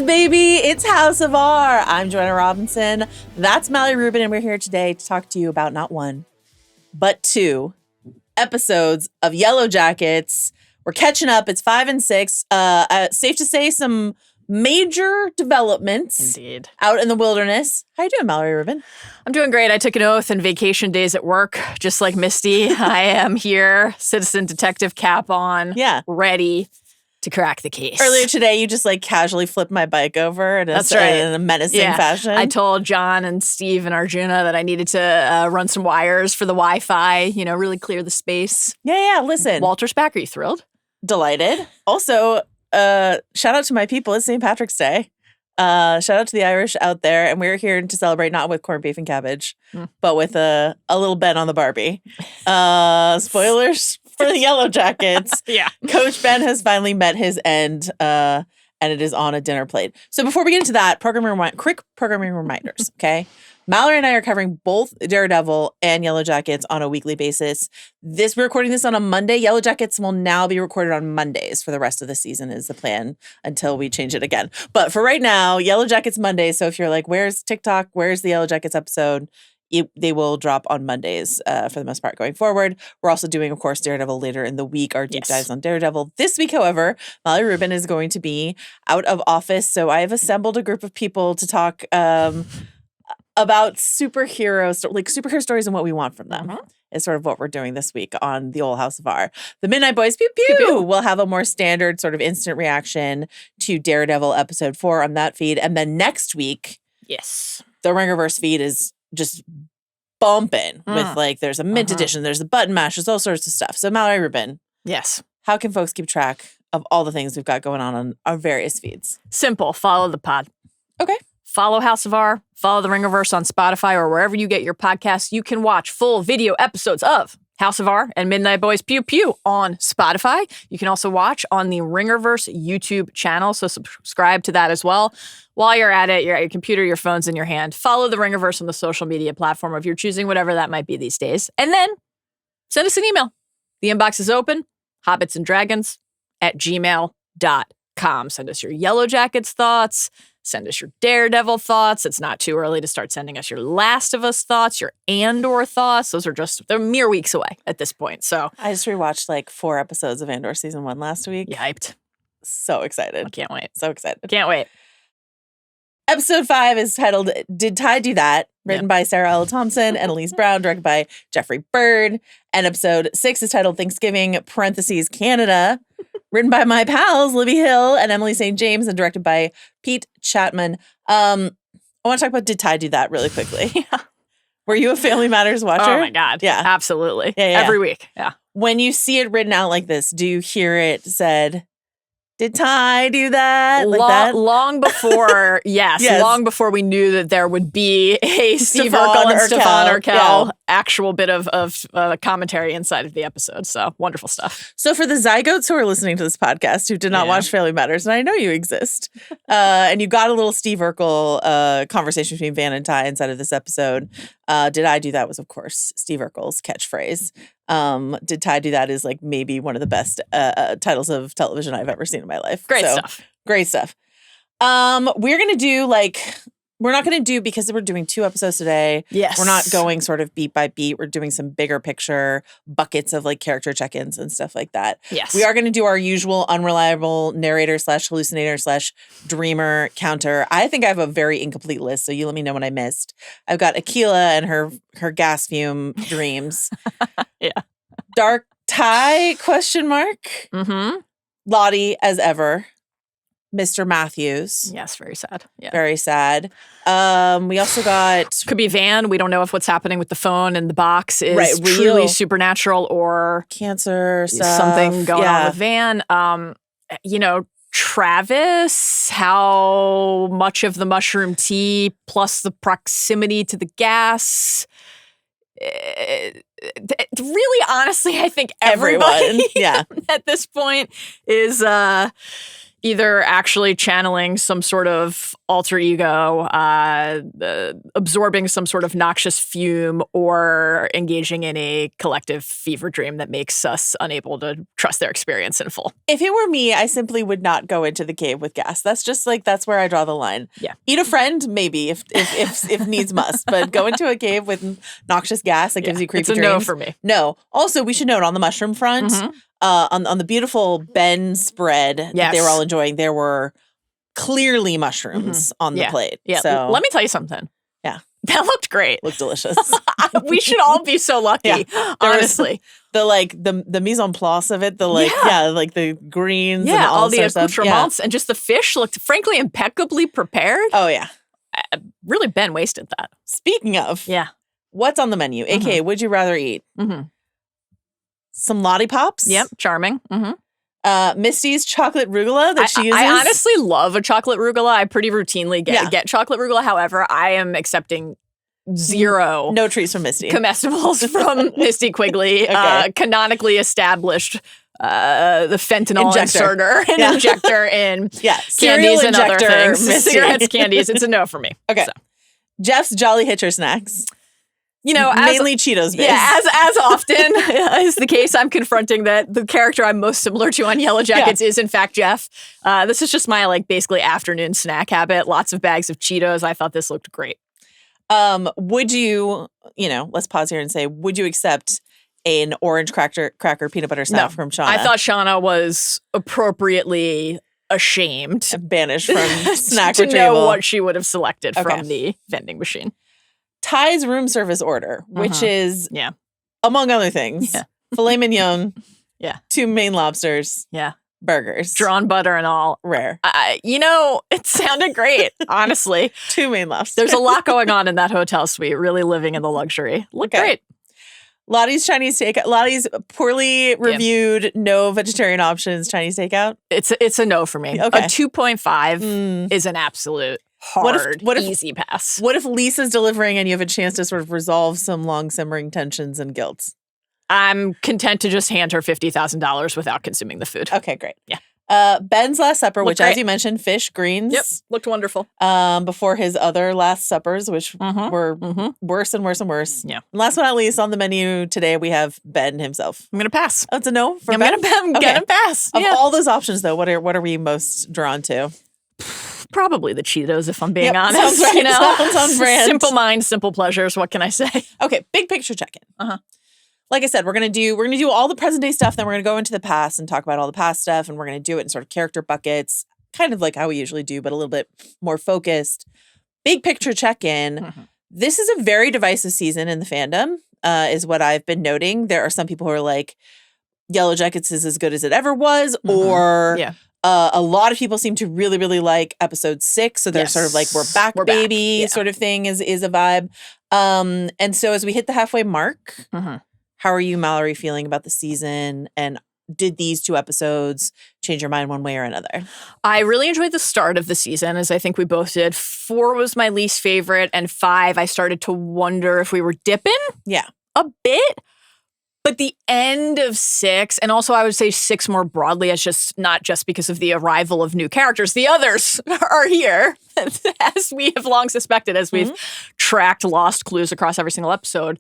baby. It's House of R. I'm Joanna Robinson. That's Mallory Rubin, and we're here today to talk to you about not one, but two episodes of Yellowjackets. We're catching up. It's 5 and 6. Safe to say some major developments Indeed. Out in the wilderness. How you doing, Mallory Rubin? I'm doing great. I took an oath and vacation days at work, just like Misty. I am here, citizen detective cap on, ready to crack the case. Earlier today, you just like casually flipped my bike over in a menacing fashion. I told John and Steve and Arjuna that I needed to run some wires for the Wi-Fi, really clear the space. Yeah, listen. Walter's back. Are you thrilled? Delighted. Also, shout out to my people. It's St. Patrick's Day. Shout out to the Irish out there. And we're here to celebrate not with corned beef and cabbage, but with a little Ben on the Barbie. Spoilers for the Yellowjackets. Yeah. Coach Ben has finally met his end, and it is on a dinner plate. So before we get into that, quick programming reminders, okay? Mallory and I are covering both Daredevil and Yellowjackets on a weekly basis. We're recording this on a Monday. Yellowjackets will now be recorded on Mondays for the rest of the season is the plan until we change it again. But for right now, Yellowjackets Monday. So if you're like, where's TikTok? Where's the Yellowjackets episode? They will drop on Mondays for the most part going forward. We're also doing, of course, Daredevil later in the week, our deep dives on Daredevil. This week, however, Mallory Rubin is going to be out of office. So I have assembled a group of people to talk about superhero stories and what we want from them. Is sort of what we're doing this week on the old House of R. The Midnight Boys Pew Pew will have a more standard sort of instant reaction to Daredevil episode 4 on that feed. And then next week, the Ringerverse feed is just bumping with there's a mint edition, there's a button mash, there's all sorts of stuff. So Mallory Rubin. Yes. How can folks keep track of all the things we've got going on our various feeds? Simple. Follow the pod. Okay. Follow House of R, follow the Ringerverse on Spotify or wherever you get your podcasts. You can watch full video episodes of House of R and Midnight Boys Pew Pew on Spotify. You can also watch on the Ringerverse YouTube channel, so subscribe to that as well. While you're at it, you're at your computer, your phone's in your hand. Follow the Ringerverse on the social media platform if you're choosing, whatever that might be these days. And then send us an email. The inbox is open, hobbitsanddragons@gmail.com. Send us your Yellowjackets thoughts. Send us your Daredevil thoughts. It's not too early to start sending us your Last of Us thoughts, your Andor thoughts. They're mere weeks away at this point. So I just rewatched 4 episodes of Andor season 1 last week. You hyped. So excited. I can't wait. So excited. Can't wait. Episode 5 is titled Did Ty Do That? Written by Sarah L. Thompson and Elise Brown, directed by Jeffrey Bird. And episode 6 is titled Thanksgiving, Canada. Written by my pals, Libby Hill and Emily St. James, and directed by Pete Chapman. I want to talk about Did Ty Do That really quickly. Were you a Family Matters watcher? Oh my God. Yeah. Absolutely. Yeah. Every week. Yeah. When you see it written out like this, do you hear it said, did Ty do that? Long before, yes, long before we knew that there would be a Steve Urkel and Stefan Urkel actual bit of commentary inside of the episode. So wonderful stuff. So for the zygotes who are listening to this podcast who did not watch Family Matters, and I know you exist, and you got a little Steve Urkel conversation between Van and Ty inside of this episode. Did I do that was, of course, Steve Urkel's catchphrase. Did Ty Do That is maybe one of the best titles of television I've ever seen in my life. Great stuff. We're going to do we're not going to do, because we're doing 2 episodes today. Yes. We're not going sort of beat by beat. We're doing some bigger picture buckets of character check-ins and stuff like that. Yes. We are going to do our usual unreliable narrator / hallucinator / dreamer counter. I think I have a very incomplete list, so you let me know when I missed. I've got Akila and her gas fume dreams. Dark Ty ? Lottie as ever. Mr. Matthews. Yes, very sad. Yeah. Very sad. We also got... Could be Van. We don't know if what's happening with the phone and the box is truly supernatural or... cancer stuff. Something going on with Van. Travis, how much of the mushroom tea plus the proximity to the gas... really, honestly, I think everybody at this point is Either actually channeling some sort of alter ego, absorbing some sort of noxious fume, or engaging in a collective fever dream that makes us unable to trust their experience in full. If it were me, I simply would not go into the cave with gas. That's just like, that's where I draw the line. Yeah. Eat a friend, maybe, if needs must. But go into a cave with noxious gas that gives you creepy dreams. It's a no for me. No. Also, we should note on the mushroom front, on the beautiful Ben spread that they were all enjoying, there were clearly mushrooms on the plate. Yeah. So let me tell you something. Yeah. That looked great. Looked delicious. We should all be so lucky, honestly. The mise en place of it, like the greens and all the stuff. accoutrements, and just the fish looked frankly impeccably prepared. Oh, yeah. Really, Ben wasted that. Speaking of, what's on the menu? AKA, would you rather eat? Some Lottie Pops? Yep, charming. Misty's chocolate rugula that she uses. I honestly love a chocolate rugula. I pretty routinely get chocolate rugula. However, I am accepting zero no treats from Misty comestibles from Misty Quigley. Canonically established the fentanyl inserter and injector in candies and other things. Misty. Cigarettes, candies. It's a no for me. Okay. So. Jeff's Jolly Hitcher snacks. You know, mainly Cheetos based. Yeah, as often is the case, I'm confronting that the character I'm most similar to on Yellowjackets is in fact Jeff. This is just my basically afternoon snack habit. Lots of bags of Cheetos. I thought this looked great. Would you, let's pause here and say, would you accept an orange cracker peanut butter snack from Shauna? I thought Shauna was appropriately ashamed, banished from snack to retrieval. Know what she would have selected from the vending machine. Ty's room service order, which is, among other things, filet mignon, 2 Maine lobsters, burgers, drawn butter and all. Rare. It sounded great, honestly. 2 Maine lobsters. There's a lot going on in that hotel suite, really living in the luxury. Looked great. Lottie's Chinese takeout. Lottie's poorly reviewed, no vegetarian options Chinese takeout. It's a no for me. Okay. A 2.5 is an absolute hard, easy pass. What if Lisa's delivering and you have a chance to sort of resolve some long simmering tensions and guilt? I'm content to just hand her $50,000 without consuming the food. Okay, great. Yeah. Ben's Last Supper, which, as you mentioned, fish, greens. Yep, looked wonderful. Before his other Last Suppers, which were worse and worse and worse. Yeah. And last but not least, on the menu today, we have Ben himself. I'm going to pass. Oh, it's a no for Ben? I'm going to pass. Of all those options, though, what are we most drawn to? Probably the Cheetos, if I'm being honest. Sounds right. Sounds on brand. Simple mind, simple pleasures. What can I say? Okay, big picture check-in. Like I said, we're gonna do all the present day stuff, then we're gonna go into the past and talk about all the past stuff, and we're gonna do it in sort of character buckets, kind of like how we usually do, but a little bit more focused. Big picture check-in. This is a very divisive season in the fandom, is what I've been noting. There are some people who are like, Yellowjackets is as good as it ever was, or a lot of people seem to really, really like episode 6. So they're sort of like, we're back, baby, sort of thing is a vibe. And so as we hit the halfway mark, how are you, Mallory, feeling about the season? And did these 2 episodes change your mind one way or another? I really enjoyed the start of the season, as I think we both did. 4 was my least favorite, and 5, I started to wonder if we were dipping a bit. But the end of 6, and also I would say 6 more broadly, as just not just because of the arrival of new characters. The others are here, as we have long suspected, as we've tracked lost clues across every single episode.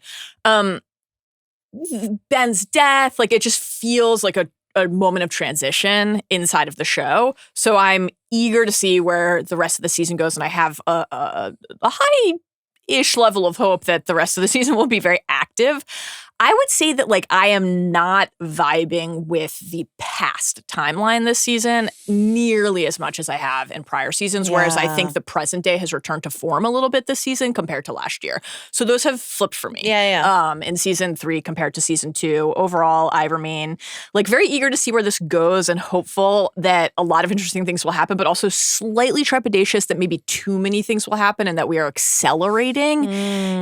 Ben's death, it just feels like a moment of transition inside of the show. So I'm eager to see where the rest of the season goes, and I have a high-ish level of hope that the rest of the season will be very active. I would say that I am not vibing with the past timeline this season nearly as much as I have in prior seasons, whereas I think the present day has returned to form a little bit this season compared to last year. So those have flipped for me. In season 3 compared to season 2. Overall, I remain very eager to see where this goes and hopeful that a lot of interesting things will happen, but also slightly trepidatious that maybe too many things will happen and that we are accelerating,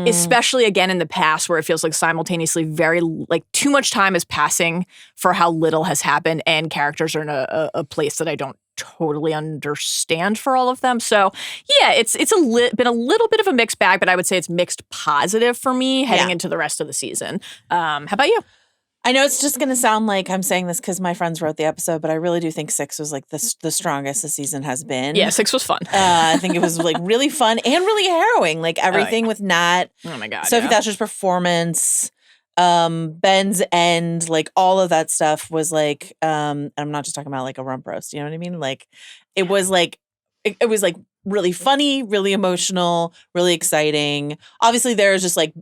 especially again in the past where it feels like simultaneously very too much time is passing for how little has happened, and characters are in a place that I don't totally understand for all of them. So yeah, it's been a little bit of a mixed bag, but I would say it's mixed positive for me heading into the rest of the season. How about you? I know it's just going to sound like I'm saying this because my friends wrote the episode, but I really do think 6 was like the strongest the season has been. Yeah, 6 was fun. I think it was like really fun and really harrowing. Like everything with Nat. Oh my God. Sophie Thatcher's performance, Ben's end, like all of that stuff was like, I'm not just talking about like a rump roast, you know what I mean? Like it was like, it was like really funny, really emotional, really exciting. Obviously there's just like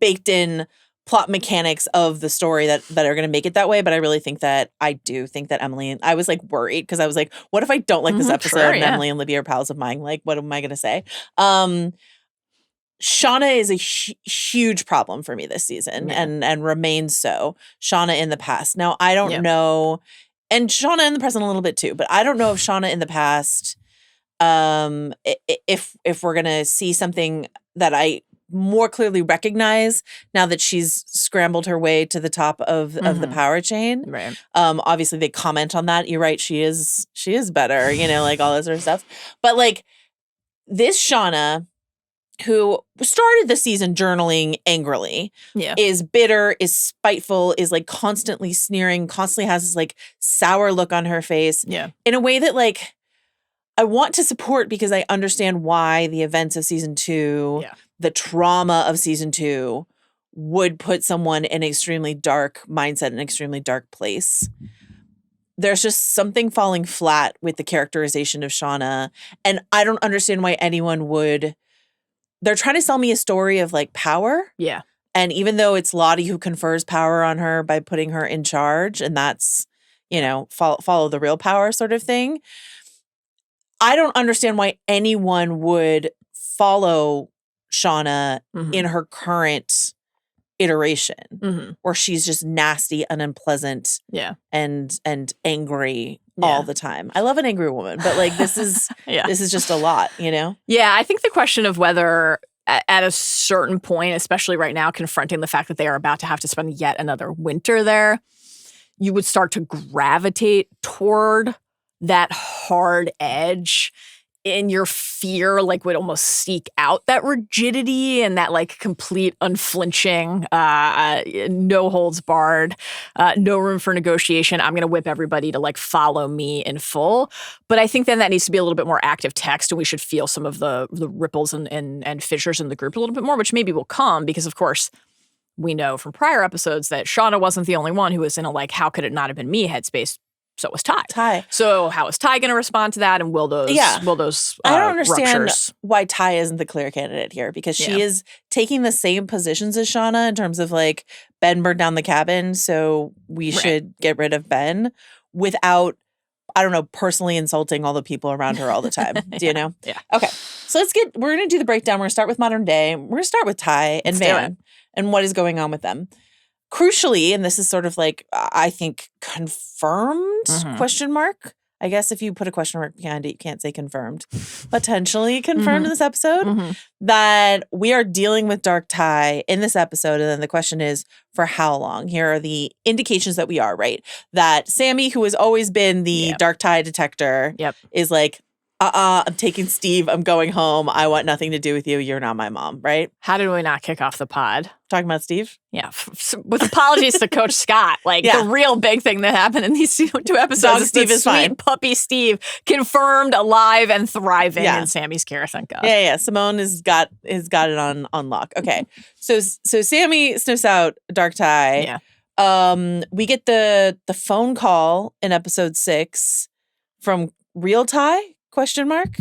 baked in plot mechanics of the story that are going to make it that way. But I do think that Emily and I was like worried because I was like, what if I don't like this episode and Emily and Libby are pals of mine? Like, what am I going to say? Shauna is a huge problem for me this season and remains so. Shauna in the past. Now, I don't know, and Shauna in the present a little bit too, but I don't know if Shauna in the past, if we're going to see something that I more clearly recognize now that she's scrambled her way to the top of the power chain. Right. Obviously they comment on that. You're right. She is better, you know, like all this sort of stuff. But like this Shauna, who started the season journaling angrily, is bitter, is spiteful, is like constantly sneering, constantly has this like sour look on her face. Yeah. In a way that like I want to support because I understand why the events of season 2, the trauma of season 2 would put someone in an extremely dark mindset, an extremely dark place. There's just something falling flat with the characterization of Shauna. And I don't understand why anyone would. They're trying to sell me a story of like power. Yeah. And even though it's Lottie who confers power on her by putting her in charge, and that's, you know, follow the real power sort of thing. I don't understand why anyone would follow Shauna in her current iteration where she's just nasty and unpleasant and angry all the time. I love an angry woman, but like this is this is just a lot, you know? Yeah, I think the question of whether at a certain point, especially right now, confronting the fact that they are about to have to spend yet another winter there, you would start to gravitate toward that hard edge, and your fear like would almost seek out that rigidity and that like complete unflinching, no holds barred, no room for negotiation. I'm going to whip everybody to like follow me in full. But I think then that needs to be a little bit more active text, and we should feel some of the ripples and fissures in the group a little bit more, which maybe will come because, of course, we know from prior episodes that Shauna wasn't the only one who was in a like, how could it not have been me headspace. So was Ty. So how is Ty going to respond to that? And will those I don't understand ruptures? Why Ty isn't the clear candidate here, because she is taking the same positions as Shauna in terms of like Ben burned down the cabin, so we should get rid of Ben without, I don't know, personally insulting all the people around her all the time. Do you know? Yeah. Okay. So we're going to do the breakdown. We're going to start with modern day. We're going to start with Ty and Van and what is going on with them. Crucially, and this is sort of like, I think, confirmed, question mark. I guess if you put a question mark behind it, you can't say confirmed. Potentially confirmed in this episode that we are dealing with Dark Ty in this episode. And then the question is, for how long? Here are the indications that we are, right? That Sammy, who has always been the Dark Ty detector, is like, I'm taking Steve. I'm going home. I want nothing to do with you. You're not my mom, right? How did we not kick off the pod? Talking about Steve? Yeah. With apologies to Coach Scott. Like, the real big thing that happened in these two episodes Dog is Steve that is sweet fine. puppy Steve confirmed alive and thriving in Sammy's care, thank God. Yeah. Simone has got it on lock. Okay. So Sammy sniffs out Dark Ty. Yeah. We get the phone call in episode 6 from real Ty? Question mark?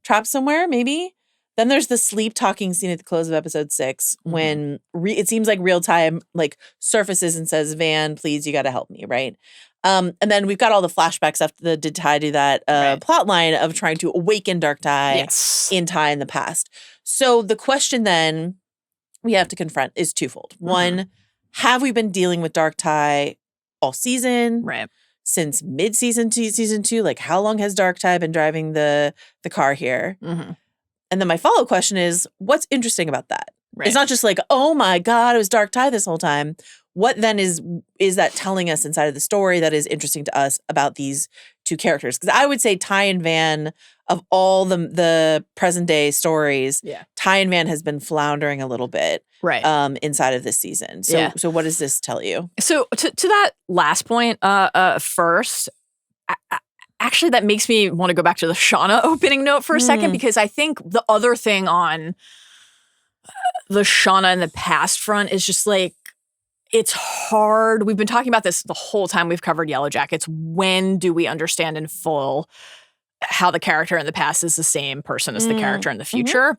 Trapped somewhere, maybe? Then there's the sleep talking scene at the close of episode 6 when it seems like real time like surfaces and says, Van, please, you got to help me, right? And then we've got all the flashbacks after did Ty do that plot line of trying to awaken Dark Ty in Ty in the past. So the question then we have to confront is twofold. One, have we been dealing with Dark Ty all season? Right. Since mid-season to season 2, like how long has Dark Ty been driving the car here? And then my follow-up question is, what's interesting about that? Right. It's not just like, oh my God, it was Dark Ty this whole time. What then is that telling us inside of the story that is interesting to us about these two characters? Because I would say Ty and Van, of all the present day stories, Ty and Van has been floundering a little bit Right. inside of this season. So Yeah. so what does this tell you? So to that last point, first, actually, that makes me want to go back to the Shauna opening note for a second, because I think the other thing on the Shauna in the past front is just like, it's hard. We've been talking about this the whole time we've covered Yellowjackets. When do we understand in full how the character in the past is the same person as the character in the future?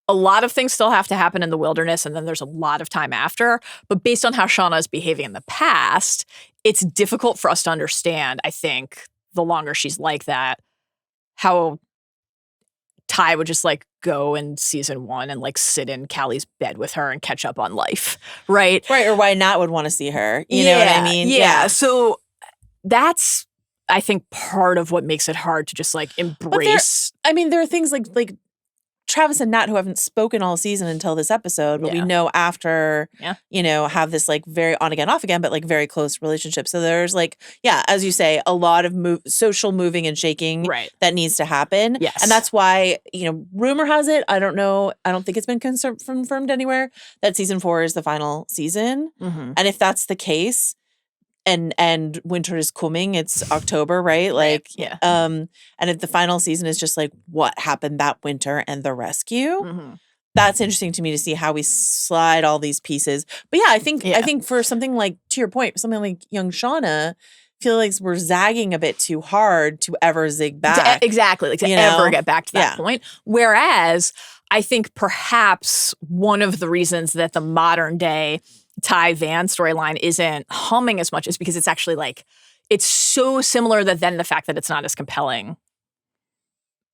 A lot of things still have to happen in the wilderness, and then there's a lot of time after. But based on how Shauna is behaving in the past, it's difficult for us to understand, I think, the longer she's like that, how Ty would just like go in season 1 and like sit in Callie's bed with her and catch up on life, right? Right, or why Nat would want to see her. You know what I mean? Yeah. So that's, I think, part of what makes it hard to just like embrace. There are things like Travis and Nat who haven't spoken all season until this episode, but we know after, have this like very on again, off again, but like very close relationship. So there's like, as you say, a lot of social moving and shaking that needs to happen. Yes. And that's why, rumor has it, I don't know, I don't think it's been confirmed anywhere, that season 4 is the final season. And if that's the case, and winter is coming, it's October, right? Like, and if the final season is just like what happened that winter and the rescue, that's interesting to me to see how we slide all these pieces. But I think for something like, to your point, something like young Shauna, I feel like we're zagging a bit too hard to ever zig back. Exactly, to ever get back to that point. Whereas I think perhaps one of the reasons that the modern day Ty Van storyline isn't humming as much is because it's actually like, it's so similar that then the fact that it's not as compelling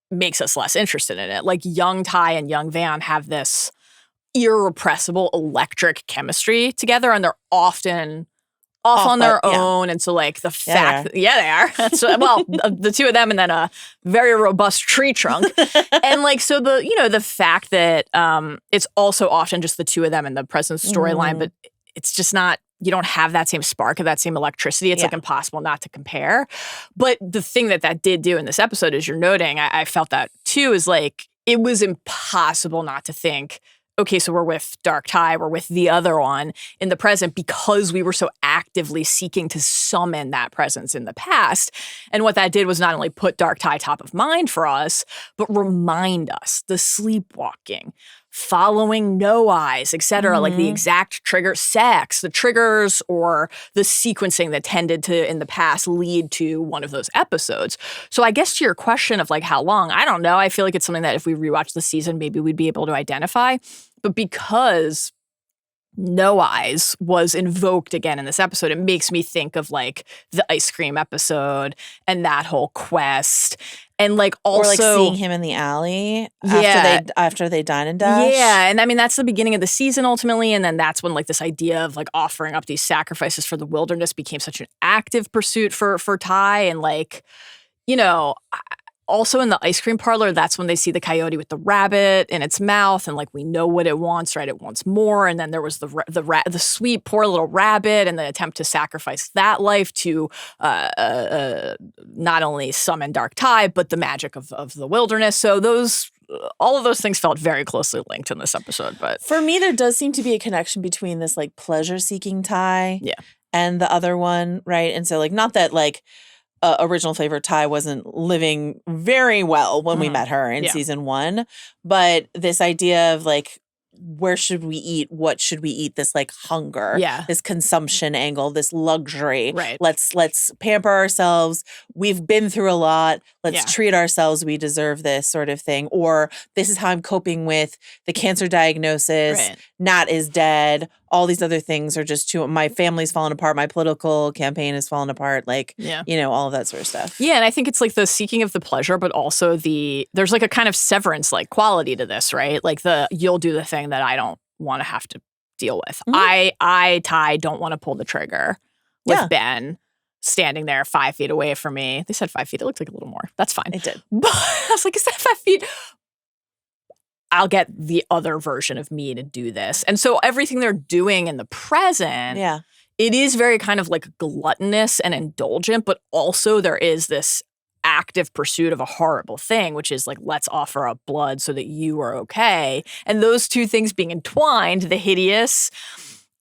makes us less interested in it. Like young Ty and young Van have this irrepressible electric chemistry together, and they're often off on their own. And so like the fact they are. So, well, the two of them and then a very robust tree trunk. And like, so the fact that it's also often just the two of them in the present storyline, but it's just not, you don't have that same spark of that same electricity. It's like impossible not to compare. But the thing that did do in this episode, as you're noting, I felt that too, is like, it was impossible not to think, okay, so we're with Dark Ty, we're with the other one in the present, because we were so actively seeking to summon that presence in the past. And what that did was not only put Dark Ty top of mind for us, but remind us the sleepwalking, following no eyes, etc., like the exact trigger, sex, the triggers or the sequencing that tended to, in the past, lead to one of those episodes. So I guess to your question of like how long, I don't know. I feel like it's something that if we rewatch the season, maybe we'd be able to identify. But because No Eyes was invoked again in this episode, it makes me think of like the ice cream episode and that whole quest. And like also, or like seeing him in the alley after they dine and dash. Yeah, and I mean that's the beginning of the season ultimately, and then that's when like this idea of like offering up these sacrifices for the wilderness became such an active pursuit for Ty, and like, also in the ice cream parlor, that's when they see the coyote with the rabbit in its mouth, and like we know what it wants, right? It wants more. And then there was the sweet poor little rabbit and the attempt to sacrifice that life to not only summon Dark Ty, but the magic of the wilderness. So all of those things felt very closely linked in this episode. But for me, there does seem to be a connection between this like pleasure-seeking Ty and the other one, right? And so like, not that like original flavor Ty wasn't living very well when we met her in season 1, but this idea of like, where should we eat? What should we eat? This like hunger, this consumption angle, this luxury. Right. Let's pamper ourselves. We've been through a lot. Let's treat ourselves. We deserve this sort of thing. Or this is how I'm coping with the cancer diagnosis. Right. Nat is dead. All these other things are just my family's fallen apart. My political campaign is fallen apart. Like, all of that sort of stuff. Yeah. And I think it's like the seeking of the pleasure, but also there's like a kind of severance like quality to this, right? Like you'll do the thing that I don't want to have to deal with. Ty, don't want to pull the trigger with Ben standing there 5 feet away from me. They said 5 feet. It looked like a little more. That's fine. It did. But I was like, is that 5 feet? I'll get the other version of me to do this. And so everything they're doing in the present, it is very kind of like gluttonous and indulgent, but also there is this active pursuit of a horrible thing, which is like, let's offer up blood so that you are okay. And those two things being entwined, the hideous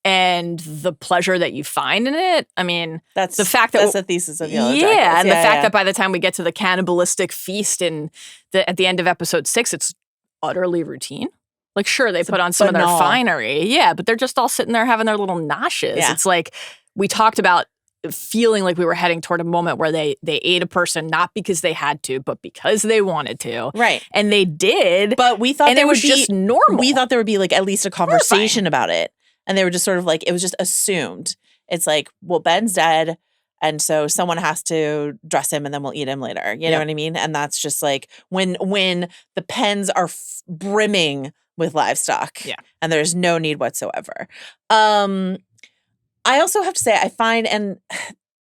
and the pleasure that you find in it. I mean, That's the fact that that's the thesis of Yellowjackets. yeah, and the fact that by the time we get to the cannibalistic feast at the end of episode 6, it's utterly routine. Like, sure, they put on some of their finery. Yeah, but they're just all sitting there having their little noshes. Yeah. It's like we talked about feeling like we were heading toward a moment where they ate a person not because they had to, but because they wanted to. Right. And they did. But we thought it was just normal. We thought there would be like at least a conversation about it. And they were just sort of like, it was just assumed. It's like, well, Ben's dead. And so someone has to dress him and then we'll eat him later. You know what I mean? And that's just like when the pens are brimming with livestock. Yeah. And there's no need whatsoever. I also have to say, I find, and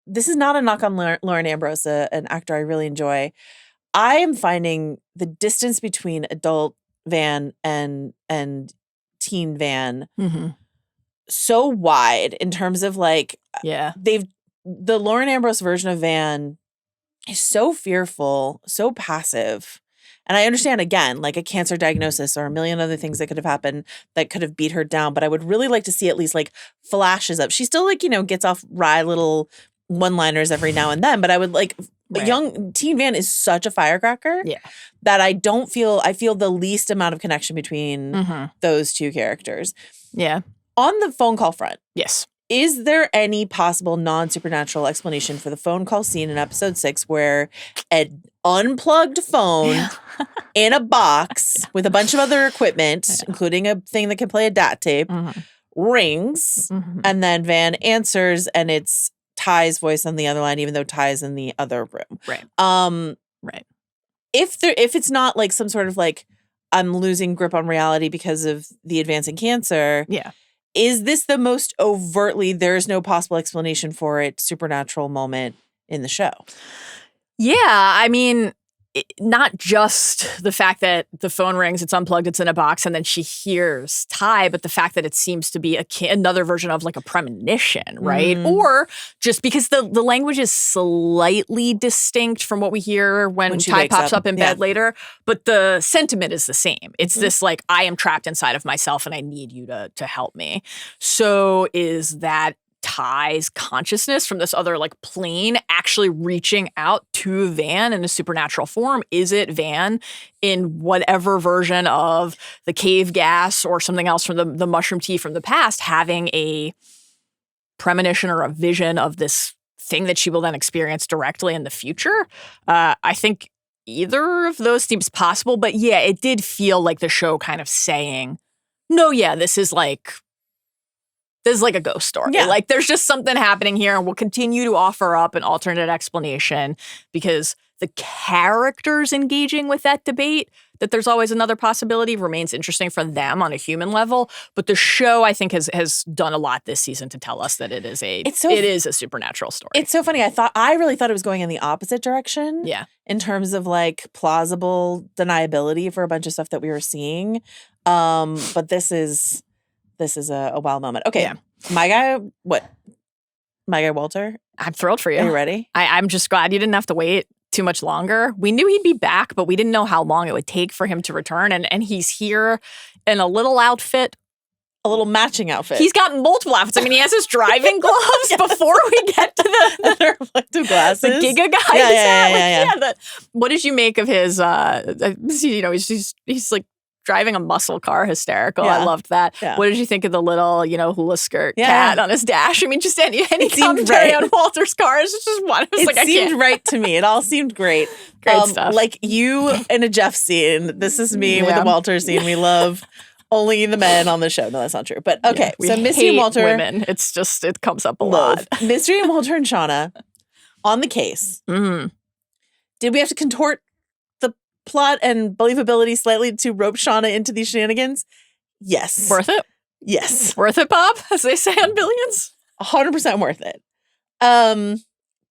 this is not a knock on Lauren Ambrose, an actor I really enjoy. I am finding the distance between adult Van and teen Van so wide in terms of like, the Lauren Ambrose version of Van is so fearful, so passive. And I understand, again, like a cancer diagnosis or a million other things that could have happened that could have beat her down. But I would really like to see at least like flashes of, she still like, gets off wry little one-liners every now and then. But I would like, young teen Van is such a firecracker that I feel the least amount of connection between those two characters. Yeah. On the phone call front. Yes. Is there any possible non-supernatural explanation for the phone call scene in episode 6 where an unplugged phone in a box with a bunch of other equipment, including a thing that can play a DAT tape, rings, and then Van answers and it's Ty's voice on the other line, even though Ty's in the other room. Right. Right. If it's not like some sort of like, I'm losing grip on reality because of the advancing cancer. Yeah. Is this the most overtly, there's no possible explanation for it, supernatural moment in the show? Yeah, I mean, not just the fact that the phone rings, it's unplugged, it's in a box, and then she hears Ty, but the fact that it seems to be another version of like a premonition, right? Or just because the language is slightly distinct from what we hear when Ty pops up in bed later, but the sentiment is the same. It's this like, I am trapped inside of myself and I need you to help me. So is that Ty's consciousness from this other like plane actually reaching out to Van in a supernatural form? Is it Van in whatever version of the cave gas or something else from the mushroom tea from the past having a premonition or a vision of this thing that she will then experience directly in the future? I think either of those seems possible, but yeah, it did feel like the show kind of saying, no, yeah, this is like a ghost story. Yeah. Like there's just something happening here and we'll continue to offer up an alternate explanation because the characters engaging with that debate, that there's always another possibility, remains interesting for them on a human level. But the show, I think, has done a lot this season to tell us that it is a supernatural story. It's so funny. I really thought it was going in the opposite direction. Yeah. In terms of like plausible deniability for a bunch of stuff that we were seeing. But this is a wild moment. Okay. Yeah. My guy Walter. I'm thrilled for you. Are you ready? I'm just glad you didn't have to wait too much longer. We knew he'd be back, but we didn't know how long it would take for him to return. And he's here in a little outfit. A little matching outfit. He's got multiple outfits. I mean, he has his driving gloves before we get to the reflective glasses. The Giga guy. Yeah. What did you make of his, he's like driving a muscle car, hysterical. Yeah. I loved that. Yeah. What did you think of the little, hula skirt cat on his dash? I mean, just any commentary on Walter's car is just one. It seemed right to me. It all seemed great. Great stuff. Like you in a Jeff scene. This is me with the Walter scene. We love only the men on the show. No, that's not true. But okay, so Misty and Walter. Women. It's just, it comes up a lot. Misty and Walter and Shauna on the case. Did we have to contort plot and believability slightly to rope Shauna into these shenanigans? Yes. Worth it? Yes. Worth it, Bob, as they say on Billions? 100% worth it.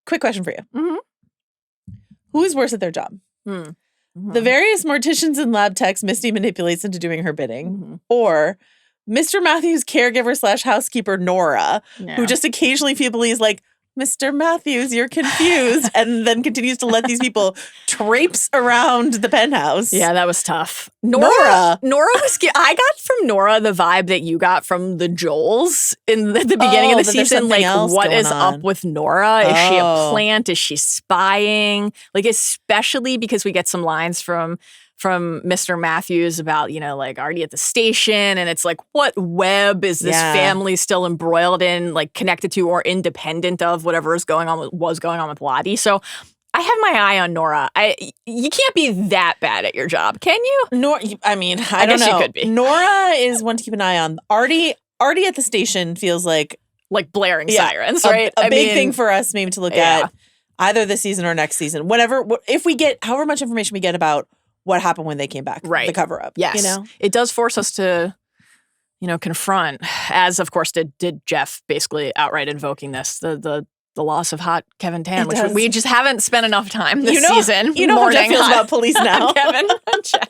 Quick question for you. Who is worse at their job? The various morticians and lab techs Misty manipulates into doing her bidding, or Mr. Matthews' caregiver / housekeeper, Nora, who just occasionally feebly is like, Mr. Matthews, you're confused, and then continues to let these people traipse around the penthouse. Yeah, that was tough. Nora was. I got from Nora the vibe that you got from the Joels in the beginning of the season. Like, what is up with Nora? Is she a plant? Is she spying? Like, especially because we get some lines from Mr. Matthews about, like, already at the station. And it's like, what web is this family still embroiled in, like, connected to or independent of whatever was going on with Lottie? So I have my eye on Nora. You can't be that bad at your job, can you? I don't know. You could be. Nora is one to keep an eye on. Artie at the station feels like blaring sirens, right? A big thing for us maybe to look at either this season or next season. If we get however much information we get about what happened when they came back, the cover up. Yes. It does force us to, confront, as of course did Jeff, basically outright invoking this, the loss of hot Kevin Tan, which we just haven't spent enough time this season. You know how Jeff feels about police now. Kevin and Jeff.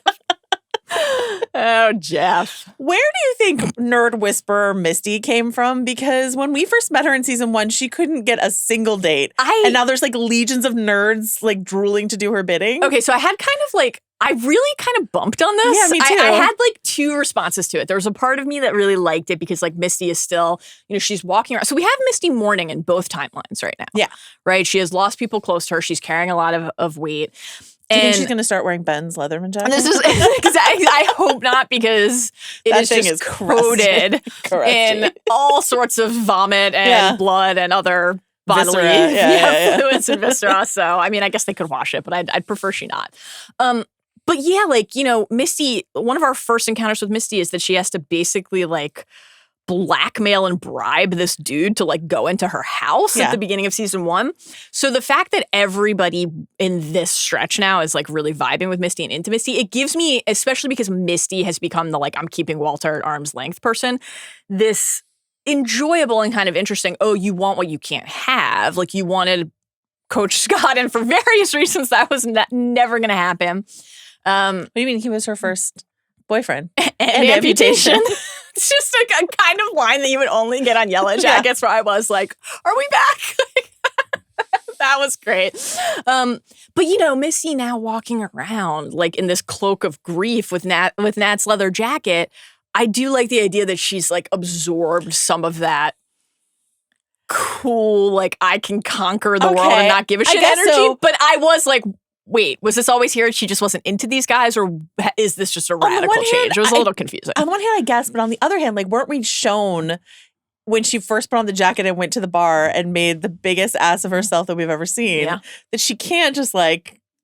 Oh, Jeff. Where do you think nerd whisperer Misty came from? Because when we first met her in season 1, she couldn't get a single date. And now there's like legions of nerds like drooling to do her bidding. Okay, so I had I really kind of bumped on this. Yeah, me too. I had like 2 responses to it. There was a part of me that really liked it because like Misty is still, she's walking around. So we have Misty mourning in both timelines right now. Yeah. Right? She has lost people close to her. She's carrying a lot of weight. Do you think she's going to start wearing Ben's Leatherman jacket? This is exactly. I hope not, because it is coated in all sorts of vomit and blood and other bodily fluids and viscera. So, I guess they could wash it, but I'd prefer she not. But yeah, Misty, one of our first encounters with Misty is that she has to basically blackmail and bribe this dude to go into her house at the beginning of season 1. So the fact that everybody in this stretch now is really vibing with Misty and into Misty, it gives me, especially because Misty has become the I'm keeping Walter at arm's length person, this enjoyable and kind of interesting, you want what you can't have. You wanted Coach Scott, and for various reasons that was never going to happen. What do you mean he was her first boyfriend? And amputation. It's just a kind of line that you would only get on Yellowjackets where I was like, are we back? That was great. But Misty now walking around in this cloak of grief with Nat's leather jacket, I do like the idea that she's absorbed some of that cool, I can conquer the world and not give a shit energy. So. But I was like, wait, was this always here? She just wasn't into these guys, or is this just a radical change? It was a little confusing. On the one hand, I guess, but on the other hand, weren't we shown when she first put on the jacket and went to the bar and made the biggest ass of herself that we've ever seen, that she can't just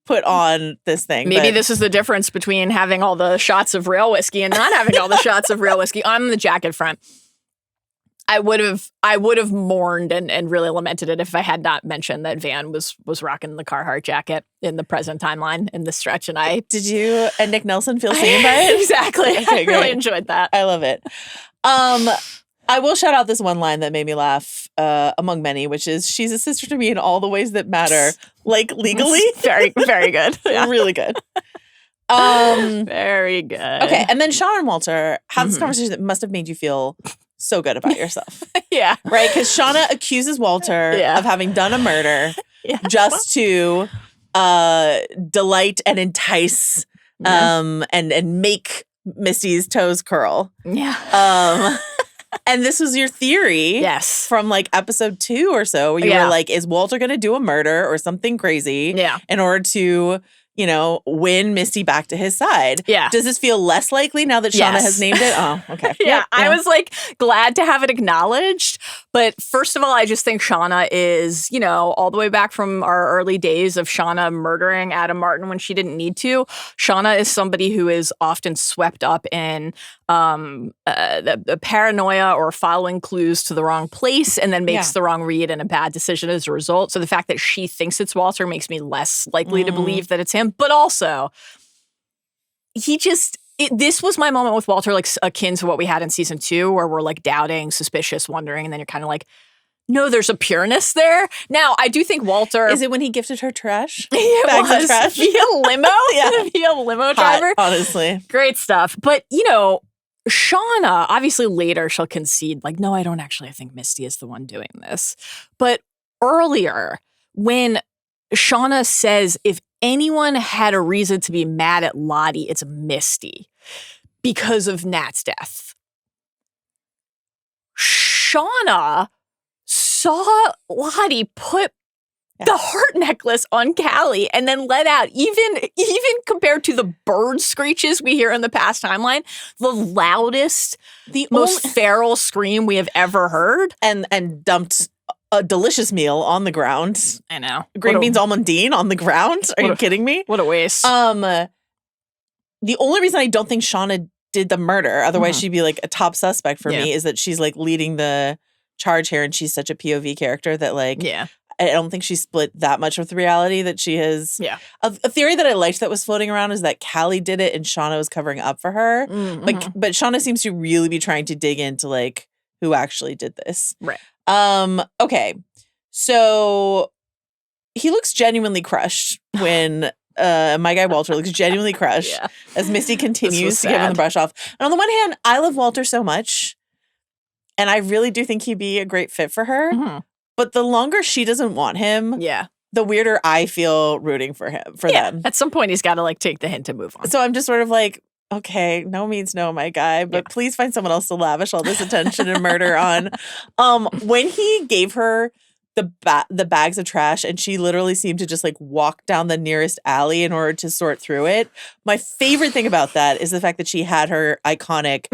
put on this thing? Maybe this is the difference between having all the shots of real whiskey and not having all the shots of real whiskey. On the jacket front, I would have mourned and really lamented it if I had not mentioned that Van was rocking the Carhartt jacket in the present timeline in this stretch. And did you and Nick Nelson feel seen by it? Exactly. Okay, I really enjoyed that. I love it. I will shout out this one line that made me laugh, among many, which is, she's a sister to me in all the ways that matter, legally. Very, very good. Yeah. Really good. Very good. Okay, and then Shauna and Walter have this conversation that must have made you feel so good about yourself. Yeah. Right? Because Shauna accuses Walter of having done a murder just to delight and entice and make Misty's toes curl. Yeah. And this was your theory from episode 2 or so, where you were like, is Walter going to do a murder or something crazy in order to win Misty back to his side? Yeah. Does this feel less likely now that Shauna has named it? Oh, okay. Yeah. I was glad to have it acknowledged. But first of all, I just think Shauna is, all the way back from our early days of Shauna murdering Adam Martin when she didn't need to. Shauna is somebody who is often swept up in the paranoia or following clues to the wrong place and then makes the wrong read and a bad decision as a result. So the fact that she thinks it's Walter makes me less likely to believe that it's him. But also, this was my moment with Walter, akin to what we had in season 2, where we're doubting, suspicious, wondering, and then you're kind of no, there's a pureness there. Now, I do think Walter... Is it when he gifted her trash? Bags of trash? Via limo? Via limo driver? Hot, honestly. Great stuff. But, Shauna, obviously later she'll concede, no, I don't actually think Misty is the one doing this. But earlier when Shauna says if anyone had a reason to be mad at Lottie, it's Misty because of Nat's death. Shauna saw Lottie put the heart necklace on Callie and then let out, even compared to the bird screeches we hear in the past timeline, the loudest, the most feral scream we have ever heard. And dumped a delicious meal on the ground. I know. Green beans almondine on the ground. Are you kidding me? What a waste. The only reason I don't think Shauna did the murder, otherwise she'd be like a top suspect for me, is that she's like leading the charge here and she's such a POV character that like I don't think she split that much with reality that she has. Yeah. A theory that I liked that was floating around is that Callie did it and Shauna was covering up for her. But Shauna seems to really be trying to dig into like who actually did this. Right. Okay. So he looks genuinely crushed when my guy Walter looks genuinely crushed as Misty continues to give him the brush off. And on the one hand, I love Walter so much. And I really do think he'd be a great fit for her. But the longer she doesn't want him, the weirder I feel rooting for them. At some point, he's got to like take the hint to move on. So I'm just sort of like, okay, no means no, my guy, but please find someone else to lavish all this attention and murder on. When he gave her the bags of trash and she literally seemed to just like walk down the nearest alley in order to sort through it. My favorite thing about that is the fact that she had her iconic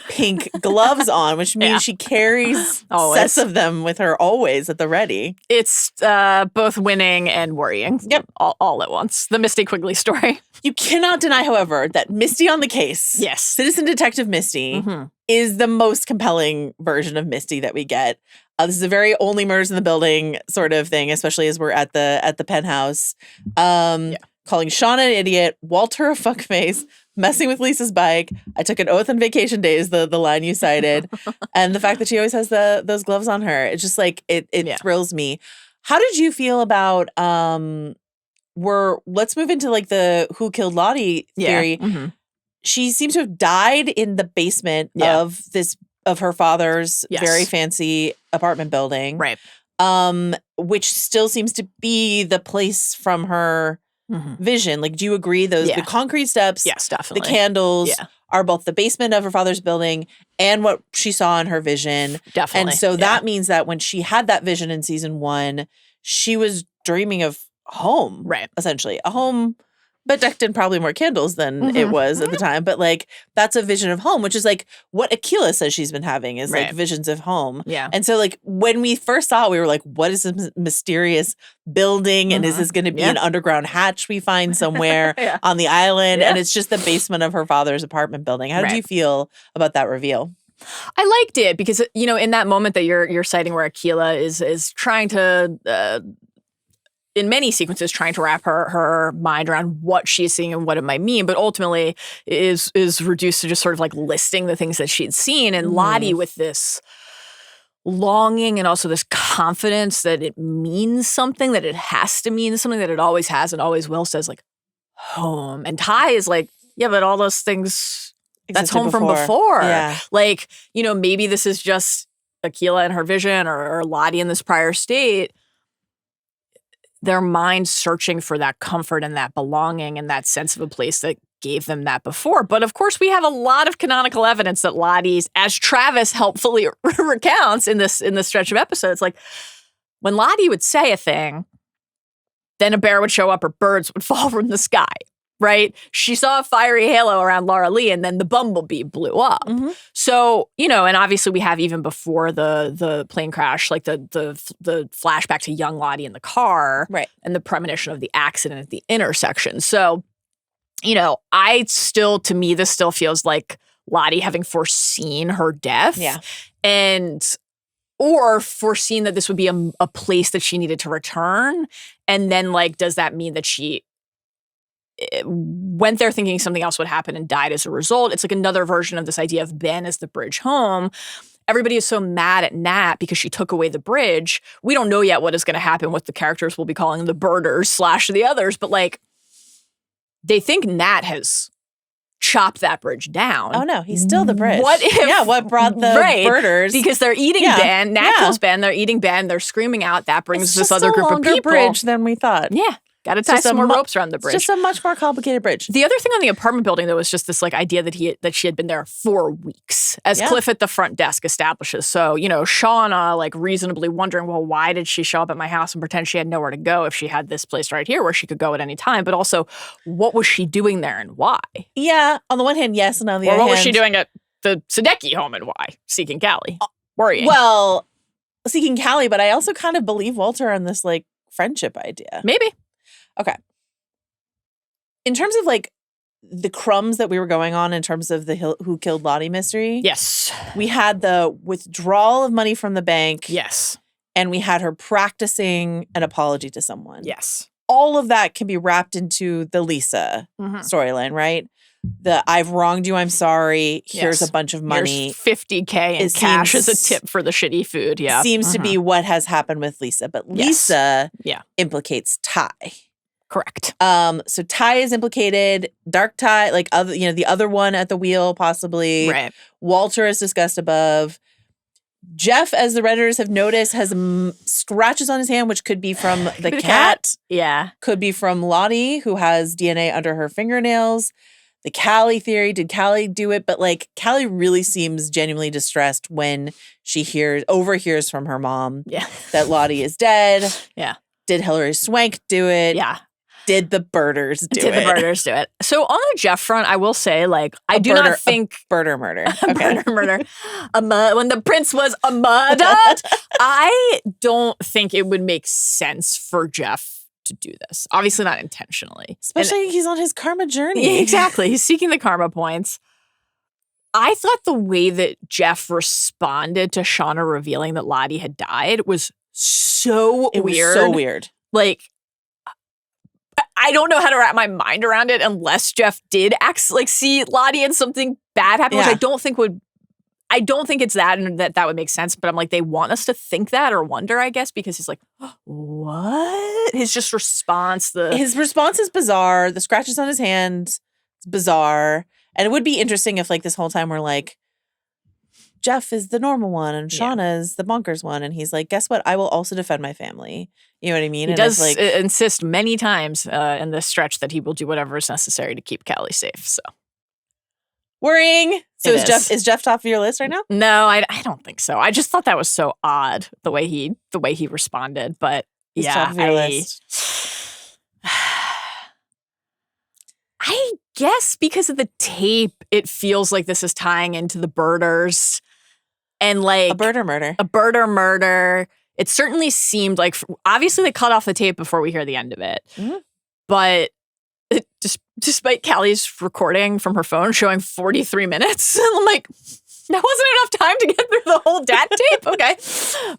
pink gloves on, which means she carries sets of them with her always at the ready. It's both winning and worrying. Yep. All at once. The Misty Quigley story. You cannot deny, however, that Misty on the case, Citizen Detective Misty, is the most compelling version of Misty that we get. This is a very only murders in the building sort of thing, especially as we're at the penthouse. Calling Shauna an idiot, Walter a fuckface, messing with Lisa's bike. I took an oath on vacation days, the line you cited. And the fact that she always has those gloves on her. It's just like, it thrills me. How did you feel about, let's move into like the who killed Lottie theory. She seems to have died in the basement of her father's very fancy apartment building. Right. Which still seems to be the place from her vision. Like, do you agree the concrete steps, definitely, the candles are both the basement of her father's building and what she saw in her vision? Definitely. And so that means that when she had that vision in season 1, she was dreaming of home. Right. Essentially. A home but decked in probably more candles than it was at the time. But like, that's a vision of home, which is like what Akila says she's been having is like visions of home. Yeah. And so like when we first saw it, we were like, what is this mysterious building? And is this going to be an underground hatch we find somewhere on the island? And it's just the basement of her father's apartment building. How did you feel about that reveal? I liked it because, you know, in that moment that you're citing where Akila is trying to in many sequences trying to wrap her mind around what she's seeing and what it might mean, but ultimately is reduced to just sort of like listing the things that she'd seen. And Lottie with this longing and also this confidence that it means something, that it has to mean something, that it always has and always will, says like home. And Ty is like, yeah, but all those things, that's home from before. Yeah. Like, you know, maybe this is just Akila and her vision or Lottie in this prior state, their mind searching for that comfort and that belonging and that sense of a place that gave them that before. But of course, we have a lot of canonical evidence that Lottie's, as Travis helpfully recounts in this stretch of episodes, like when Lottie would say a thing, then a bear would show up or birds would fall from the sky. Right? She saw a fiery halo around Laura Lee and then the bumblebee blew up. So, you know, and obviously we have even before the plane crash, like the flashback to young Lottie in the car. Right. And the premonition of the accident at the intersection. So, you know, to me, this still feels like Lottie having foreseen her death. Yeah. Or foreseen that this would be a place that she needed to return. And then, like, does that mean that she went there thinking something else would happen and died as a result? It's like another version of this idea of Ben as the bridge home. Everybody is so mad at Nat because she took away the bridge. We don't know yet what is going to happen with the characters we'll be calling the birders / the others, but like they think Nat has chop that bridge down. Oh no, he's still the bridge. What if? Yeah, what brought the birders? Because they're eating Ben. Nakul's Ben. They're eating Ben. They're screaming out. That brings this other group of people. Bridge than we thought. Yeah. Got to tie some more ropes around the bridge. It's just a much more complicated bridge. The other thing on the apartment building, though, was just this like idea that she had been there 4 weeks, as Cliff at the front desk establishes. So, Shauna, like reasonably wondering, well, why did she show up at my house and pretend she had nowhere to go if she had this place right here where she could go at any time? But also, what was she doing there and why? Yeah. On the one hand, yes. And on the other hand, what was she doing at the Sadecki home and why? Seeking Callie. Worrying. Well, seeking Callie, but I also kind of believe Walter on this like friendship idea. Maybe. Okay. In terms of like the crumbs that we were going on in terms of the Who Killed Lottie mystery. Yes. We had the withdrawal of money from the bank. Yes. And we had her practicing an apology to someone. Yes. All of that can be wrapped into the Lisa storyline, right? The I've wronged you, I'm sorry. Here's a bunch of money. Here's $50K in cash as a tip for the shitty food. Yeah. Seems to be what has happened with Lisa. But Lisa implicates Ty. Correct. So Ty is implicated. Dark Ty, like the other one at the wheel, possibly. Right. Walter is discussed above. Jeff, as the Redditors have noticed, has scratches on his hand, which could be from the cat. Yeah. Could be from Lottie, who has DNA under her fingernails. The Callie theory, did Callie do it? But like Callie really seems genuinely distressed when she overhears from her mom that Lottie is dead. Yeah. Did Hilary Swank do it? Yeah. Did the birders do it? Did the birders do it? So on the Jeff front, I will say, like, I do not think birder murder. Okay. Birder murder. When the prince was a murdered, I don't think it would make sense for Jeff to do this. Obviously not intentionally. Especially he's on his karma journey. Exactly. He's seeking the karma points. I thought the way that Jeff responded to Shauna revealing that Lottie had died was so weird. It was so weird. Like, I don't know how to wrap my mind around it unless Jeff did see Lottie and something bad happen, which I don't think it's that and that would make sense. But I'm like, they want us to think that or wonder, I guess, because he's like, what? His response is bizarre. The scratches on his hand, it's bizarre. And it would be interesting if like this whole time we're like, Jeff is the normal one and Shauna is the bonkers one. And he's like, guess what? I will also defend my family. You know what I mean? He does insist many times in this stretch that he will do whatever is necessary to keep Callie safe. So worrying. So is Jeff top of your list right now? No, I don't think so. I just thought that was so odd the way he responded. But he's top of your list. I guess because of the tape, it feels like this is tying into the birders. And like a birder murder. It certainly seemed like, obviously they cut off the tape before we hear the end of it. Mm-hmm. But despite Callie's recording from her phone showing 43 minutes, I'm like, that wasn't enough time to get through the whole dat tape. Okay.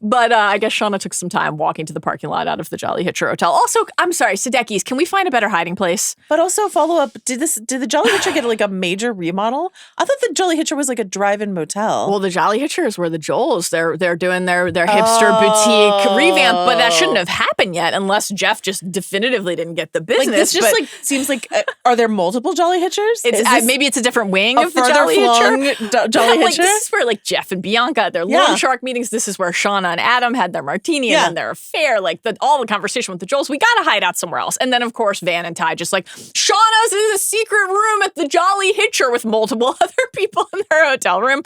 But I guess Shauna took some time walking to the parking lot out of the Jolly Hitcher Hotel. Also, I'm sorry, Sadecki's, can we find a better hiding place? But also follow up, did the Jolly Hitcher get like a major remodel? I thought the Jolly Hitcher was like a drive-in motel. Well, the Jolly Hitcher is where the Joels, they're doing their hipster boutique revamp, but that shouldn't have happened yet unless Jeff just definitively didn't get the business. Like this just seems like, are there multiple Jolly Hitchers? Maybe it's a different wing of the Jolly Hitcher. Jolly Hitcher? This is where like Jeff and Bianca had their loan shark meetings. This is where Shauna and Adam had their martini and then their affair. Like all the conversation with the Joels. We got to hide out somewhere else. And then of course Van and Ty just like, Shauna's in a secret room at the Jolly Hitcher with multiple other people in their hotel room.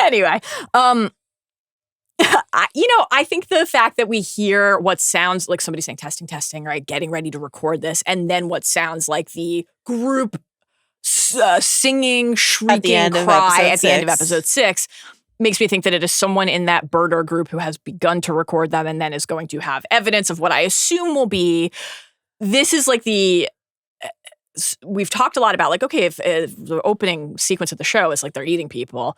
Anyway, I think the fact that we hear what sounds like somebody saying testing, right, getting ready to record this, and then what sounds like the group singing, shrieking cry at the end of episode 6 makes me think that it is someone in that birder group who has begun to record them and then is going to have evidence of what I assume will be. This is like we've talked a lot about like, okay, if the opening sequence of the show is like they're eating people,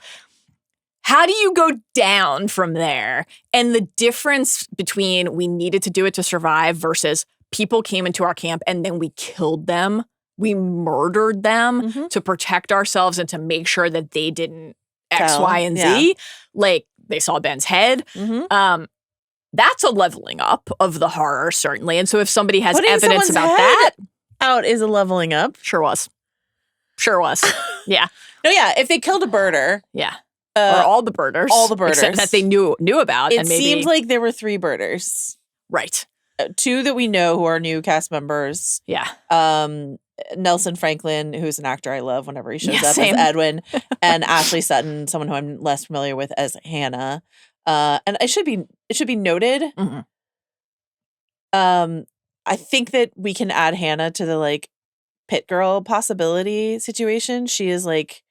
how do you go down from there? And the difference between we needed to do it to survive versus people came into our camp and then we killed them. We murdered them to protect ourselves and to make sure that they didn't X, Y, and Z. Like they saw Ben's head. That's a leveling up of the horror, certainly. And so if somebody has evidence about that, out is a leveling up. Sure was. Sure was. Yeah. No, yeah. If they killed a birder, Yeah. Or all the birders. all the birders. Except that they knew about. It and maybe, seems like there were 3 birders. Right. 2 that we know who are new cast members. Yeah. Nelson Franklin, who's an actor I love whenever he shows up same. as Edwin, and Ashley Sutton, someone who I'm less familiar with as Hannah. And it should be noted. I think that we can add Hannah to the like pit girl possibility situation. She is like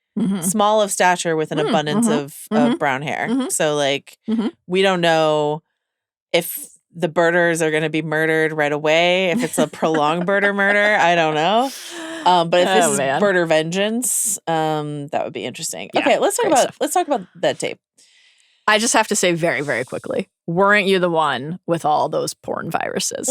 small of stature with an abundance of brown hair. So like we don't know if the birders are going to be murdered right away. If it's a prolonged birder murder, I don't know. But if this is birder vengeance, that would be interesting. Yeah, okay, let's talk about that tape. I just have to say very, very quickly, weren't you the one with all those porn viruses?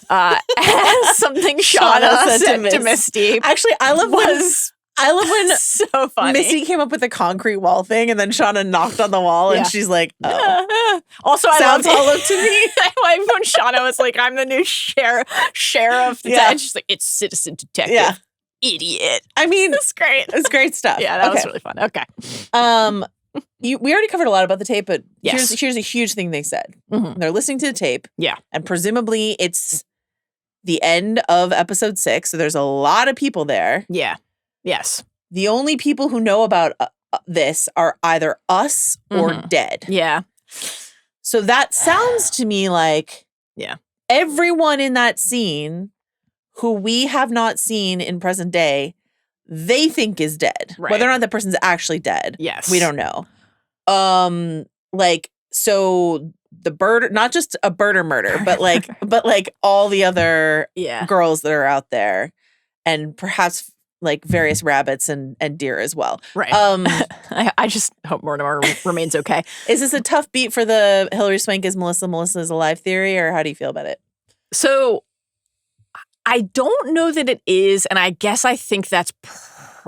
Something Shauna said to Misty. Actually, I love when so funny. Misty came up with the concrete wall thing, and then Shauna knocked on the wall, and she's like, "Oh." Also, I sounds love hollow to me. I love when Shauna was like, "I'm the new sheriff." Yeah. And she's like, "It's citizen detective." Yeah. Idiot. I mean, it's great. It's great stuff. Yeah, that was really fun. Okay. We already covered a lot about the tape, but Yes. here's a huge thing they said. They're listening to the tape. Yeah. And presumably it's the end of episode 6. So there's a lot of people there. Yeah. Yes. The only people who know about this are either us or dead. Yeah. So that sounds to me like everyone in that scene who we have not seen in present day, they think is dead. Right. Whether or not the person's actually dead. Yes. We don't know. So the bird, not just a birder murder, but like all the other girls that are out there, and perhaps like various rabbits and deer as well. Right. I just hope Mortimer remains okay. Is this a tough beat for the Hillary Swank is Melissa is alive theory, or how do you feel about it? So I don't know that it is, and I guess I think that's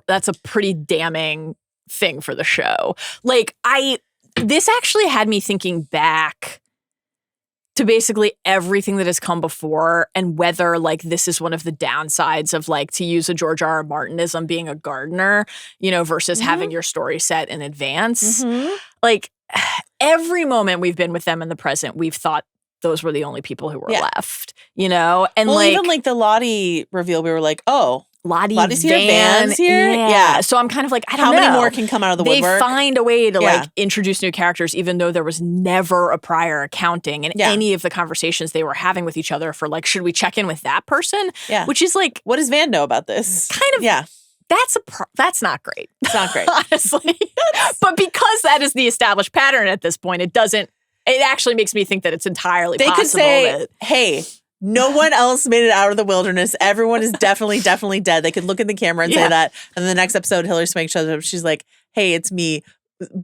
a pretty damning thing for the show. Like this actually had me thinking back to basically everything that has come before, and whether like this is one of the downsides of like, to use a George R.R. Martinism, being a gardener, versus having your story set in advance. Like every moment we've been with them in the present, we've thought those were the only people who were left, and even like the Lottie reveal, we were like, oh, Lottie's here, Van's here. Yeah. So I'm kind of like, I don't know. How many more can come out of the woodwork? They find a way to like introduce new characters, even though there was never a prior accounting in any of the conversations they were having with each other for like, should we check in with that person? Yeah. Which is like, what does Van know about this? Kind of. Yeah. That's not great. It's not great. Honestly. But because that is the established pattern at this point, it actually makes me think that it's entirely possible. They could say, hey, no one else made it out of the wilderness. Everyone is definitely dead. They could look in the camera and say that. And the next episode, Hillary Swank shows up. She's like, hey, it's me.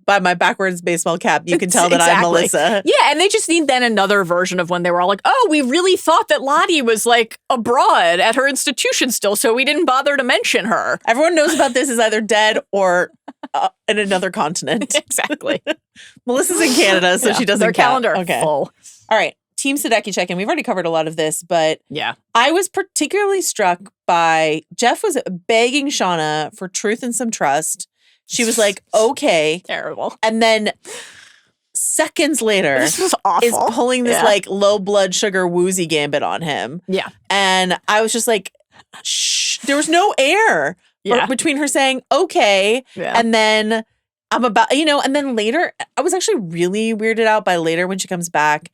By my backwards baseball cap, you can tell that I'm Melissa. Yeah, and they just need then another version of when they were all like, oh, we really thought that Lottie was like abroad at her institution still, so we didn't bother to mention her. Everyone knows about this is either dead or in another continent. Exactly. Melissa's in Canada, so she doesn't Their count. calendar Okay. full. All right. Team Sadecki check-in. We've already covered a lot of this, but I was particularly struck by Jeff was begging Shauna for truth and some trust. She was like, okay. Terrible. And then seconds later this was awful. is pulling this like low blood sugar woozy gambit on him. Yeah. And I was just like, shh. There was no air between her saying, okay, and then I'm about, and then later, I was actually really weirded out by later when she comes back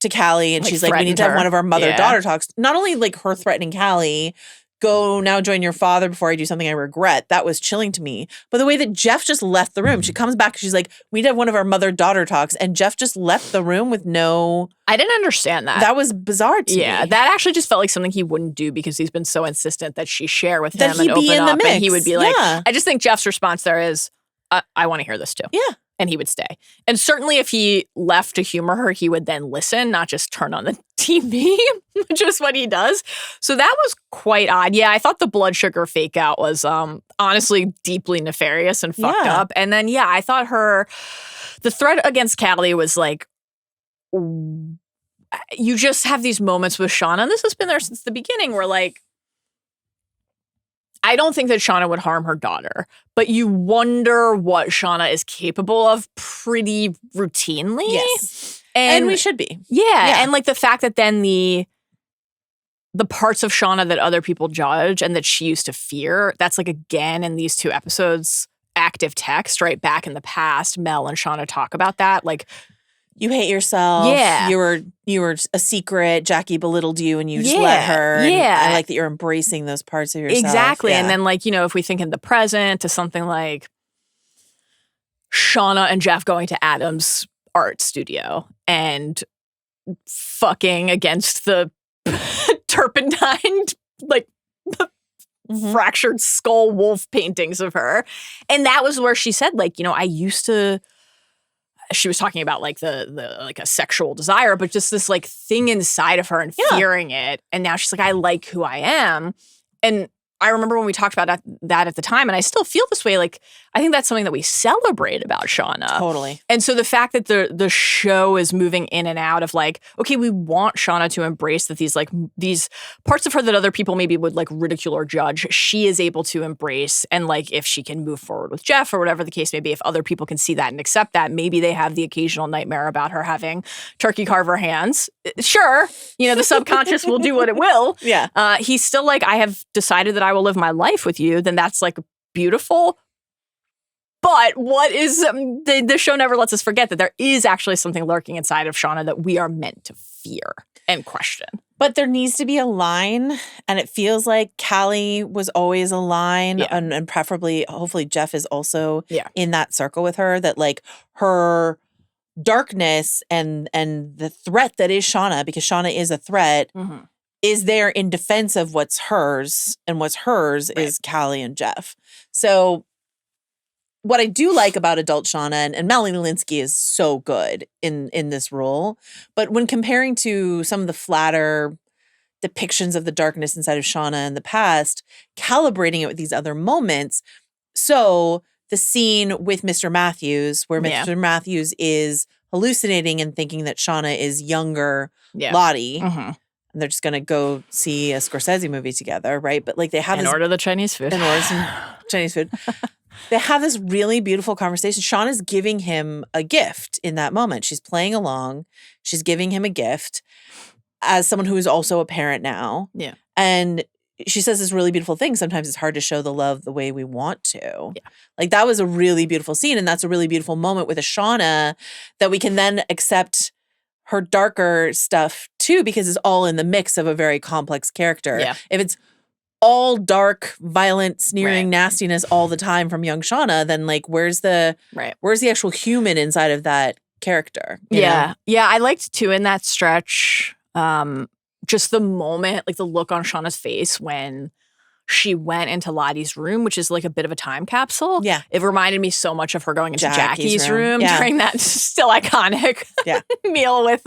to Callie and she's like, we need to have one of our mother-daughter talks. Not only like her threatening Callie, go now join your father before I do something I regret. That was chilling to me. But the way that Jeff just left the room, she comes back, she's like, we need to have one of our mother-daughter talks. And Jeff just left the room with no... I didn't understand that. That was bizarre to me. Yeah, that actually just felt like something he wouldn't do because he's been so insistent that she share with him and open in up. The mix. And he would be like, I just think Jeff's response there is, I want to hear this too. Yeah. And he would stay. And certainly if he left to humor her, he would then listen, not just turn on the TV, which is what he does. So that was quite odd. Yeah, I thought the blood sugar fake out was honestly deeply nefarious and fucked up. And then, I thought the threat against Callie was like, you just have these moments with Shauna, and this has been there since the beginning, where like, I don't think that Shauna would harm her daughter, but you wonder what Shauna is capable of pretty routinely. Yes. And we should be. Yeah. And like the fact that then the parts of Shauna that other people judge and that she used to fear, that's like again in these 2 episodes, active text, right? Back in the past, Mel and Shauna talk about that. Like, you hate yourself. Yeah. You were a secret. Jackie belittled you and you just let her. Yeah. And I like that you're embracing those parts of yourself. Exactly. Yeah. And then like, if we think in the present to something like Shauna and Jeff going to Adam's art studio and fucking against the turpentine, like fractured skull wolf paintings of her. And that was where she said, like, I used to, she was talking about like the like a sexual desire, but just this like thing inside of her and fearing it. And now she's like, I like who I am. And I remember when we talked about that at the time, and I still feel this way. Like, I think that's something that we celebrate about Shauna. Totally. And so the fact that the show is moving in and out of like, okay, we want Shauna to embrace that these parts of her that other people maybe would like ridicule or judge, she is able to embrace. And like, if she can move forward with Jeff or whatever the case may be, if other people can see that and accept that, maybe they have the occasional nightmare about her having turkey carver hands. Sure. The subconscious will do what it will. Yeah. He's still like, I have decided that I will live my life with you. Then that's like beautiful. But what is the show never lets us forget that there is actually something lurking inside of Shauna that we are meant to fear and question. But there needs to be a line, and it feels like Callie was always a line, and preferably, hopefully, Jeff is also in that circle with her. That like her darkness and the threat that is Shauna, because Shauna is a threat, is there in defense of what's hers, and what's hers is Callie and Jeff. So what I do like about adult Shauna, and Melanie Linsky is so good in this role, but when comparing to some of the flatter depictions of the darkness inside of Shauna in the past, calibrating it with these other moments. So the scene with Mr. Matthews, where Mr. Matthews is hallucinating and thinking that Shauna is younger Lottie, and they're just going to go see a Scorsese movie together, right? But like they have order the Chinese food. And order some Chinese food. They have this really beautiful conversation. Shauna's giving him a gift in that moment. She's playing along. She's giving him a gift as someone who is also a parent now. Yeah. And she says this really beautiful thing. Sometimes it's hard to show the love the way we want to. Yeah. Like that was a really beautiful scene. And that's a really beautiful moment with a Shauna that we can then accept her darker stuff too, because it's all in the mix of a very complex character. Yeah. If it's all dark, violent, sneering nastiness all the time from young Shauna, then like where's the actual human inside of that character? You know? Yeah. I liked too in that stretch, just the moment, like the look on Shauna's face when she went into Lottie's room, which is like a bit of a time capsule. Yeah. It reminded me so much of her going into Jackie's room during that still iconic meal with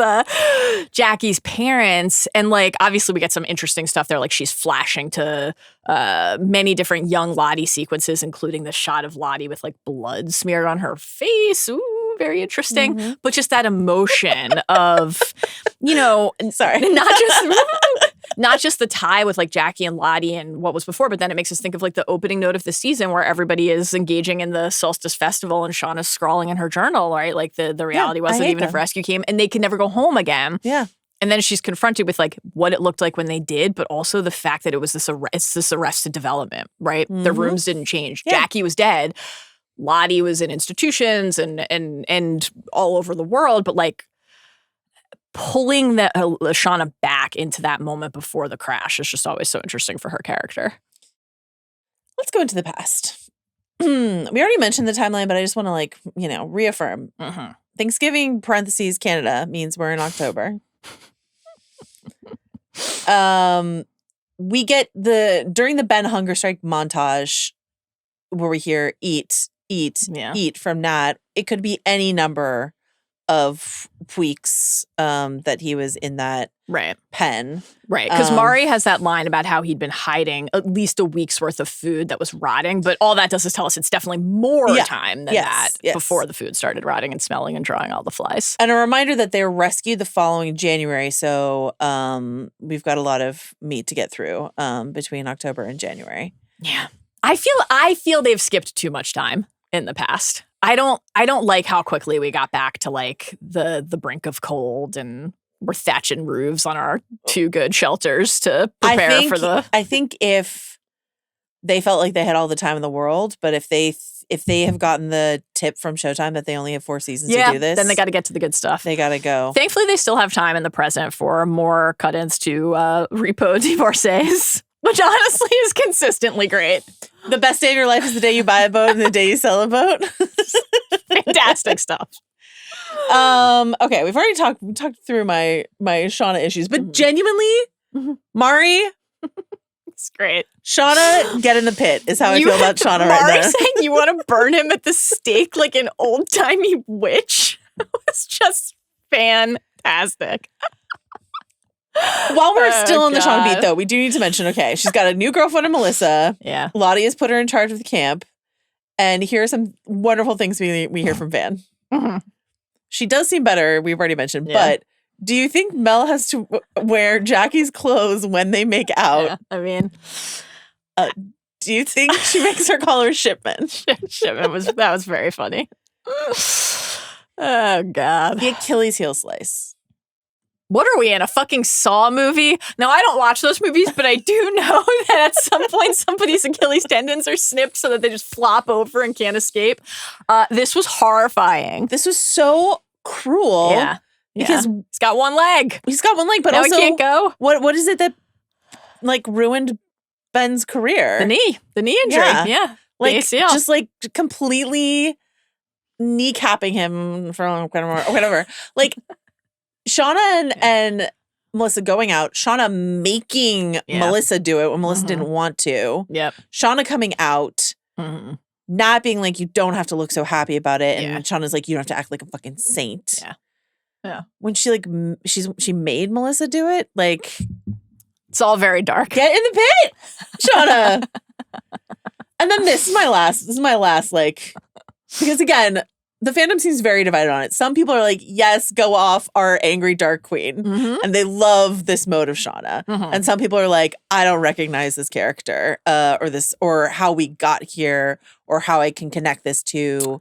Jackie's parents. And like, obviously we get some interesting stuff there. Like she's flashing to many different young Lottie sequences, including the shot of Lottie with like blood smeared on her face. Ooh, very interesting. Mm-hmm. But just that emotion of, not just the tie with like Jackie and Lottie and what was before, but then it makes us think of like the opening note of the season where everybody is engaging in the Solstice Festival and Shauna's scrawling in her journal, right? Like the reality was that even if rescue came and they could never go home again. Yeah. And then she's confronted with like what it looked like when they did, but also the fact that it was this arrested development, right? Mm-hmm. The rooms didn't change. Yeah. Jackie was dead. Lottie was in institutions and all over the world, but like pulling Shauna back into that moment before the crash is just always so interesting for her character. Let's go into the past. We already mentioned the timeline, but I just want to reaffirm. Mm-hmm. Thanksgiving (parentheses Canada) means we're in October. We get during the Ben hunger strike montage where we hear eat from Nat. It could be any number of weeks that he was in that pen. Right. Because Mari has that line about how he'd been hiding at least a week's worth of food that was rotting. But all that does is tell us it's definitely more time than that before the food started rotting and smelling and drawing all the flies. And a reminder that they were rescued the following January. So we've got a lot of meat to get through between October and January. Yeah. I feel they've skipped too much time in the past. I don't like how quickly we got back to like the brink of cold and we're thatching roofs on our 2 good shelters to prepare for the. I think if they felt like they had all the time in the world, but if they have gotten the tip from Showtime that they only have 4 seasons to do this, then they got to get to the good stuff. They got to go. Thankfully, they still have time in the present for more cut-ins to repo divorcees, which honestly is consistently great. The best day of your life is the day you buy a boat and the day you sell a boat. Fantastic stuff. Okay, we've already talked through my Shauna issues, but genuinely, Mari, it's great. Shauna, get in the pit is how I feel about Shauna right Mari now. saying you want to burn him at the stake like an old-timey witch was just fantastic. While we're still on the Shauna beat, though, we do need to mention, okay, she's got a new girlfriend in Melissa. Yeah. Lottie has put her in charge of the camp. And here are some wonderful things we hear from Van. Mm-hmm. She does seem better, we've already mentioned. Yeah. But do you think Mel has to wear Jackie's clothes when they make out? Yeah, I mean... do you think she makes her call her Shipment? Shipment that was very funny. Oh, God. The Achilles heel slice. What are we in, a fucking Saw movie? Now, I don't watch those movies, but I do know that at some point somebody's Achilles tendons are snipped so that they just flop over and can't escape. This was horrifying. This was so cruel. Yeah. Because he's got one leg. But now also he can't go. What is it that like ruined Ben's career? The knee injury. Yeah. Like ACL. just like completely kneecapping him for whatever. Like Shauna and Melissa going out, Shauna making Melissa do it when Melissa didn't want to. Yep. Shauna coming out, not being like, you don't have to look so happy about it. And Shauna's like, you don't have to act like a fucking saint. Yeah. Yeah. When she like she made Melissa do it, like it's all very dark. Get in the pit, Shauna. And then this is my last like, because again, the fandom seems very divided on it. Some people are like, yes, go off our angry dark queen. And they love this mode of Shauna. And some people are like, I don't recognize this character or how we got here or how I can connect this to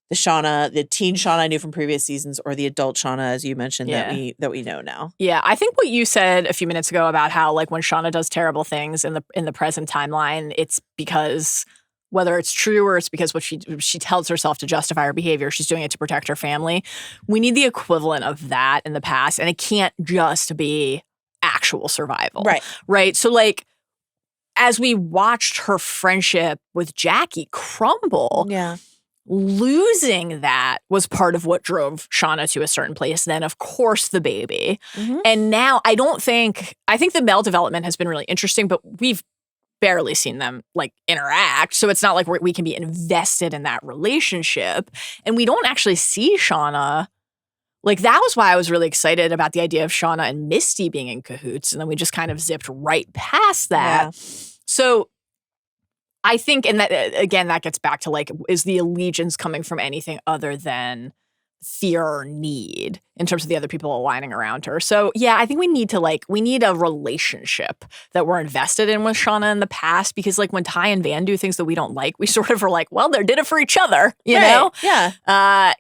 the teen Shauna I knew from previous seasons or the adult Shauna, as you mentioned, that we know now. Yeah, I think what you said a few minutes ago about how like when Shauna does terrible things in the present timeline, it's because whether it's true or it's because what she tells herself to justify her behavior, she's doing it to protect her family. We need the equivalent of that in the past, and it can't just be actual survival. Right? So like as we watched her friendship with Jackie crumble, losing that was part of what drove Shauna to a certain place. Then, of course, the baby. And now I think the Mel development has been really interesting, but we've barely seen them like interact. So it's not like we can be invested in that relationship. And we don't actually see Shauna. Like that was why I was really excited about the idea of Shauna and Misty being in cahoots. And then we just kind of zipped right past that. Yeah. So I think, and that again, that gets back to like, is the allegiance coming from anything other than fear or need in terms of the other people aligning around her? So yeah, I think we need a relationship that we're invested in with Shauna in the past, because like when Ty and Van do things that we don't like, we sort of are like, well, they did it for each other, you know? Yeah.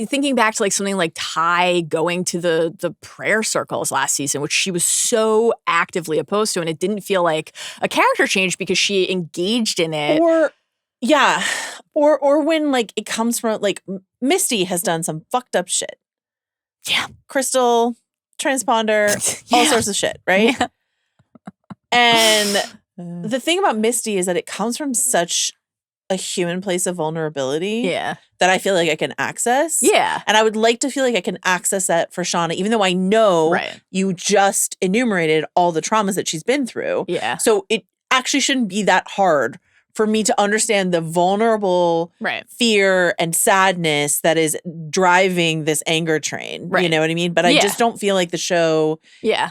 Thinking back to like something like Ty going to the prayer circles last season, which she was so actively opposed to, and it didn't feel like a character change because she engaged in it. Or when like it comes from like Misty has done some fucked up shit. Yeah. Crystal, transponder, all sorts of shit, right? Yeah. And the thing about Misty is that it comes from such a human place of vulnerability that I feel like I can access. Yeah. And I would like to feel like I can access that for Shauna, even though I know you just enumerated all the traumas that she's been through. Yeah. So it actually shouldn't be that hard for me to understand the vulnerable fear and sadness that is driving this anger train. Right. You know what I mean? But I just don't feel like the show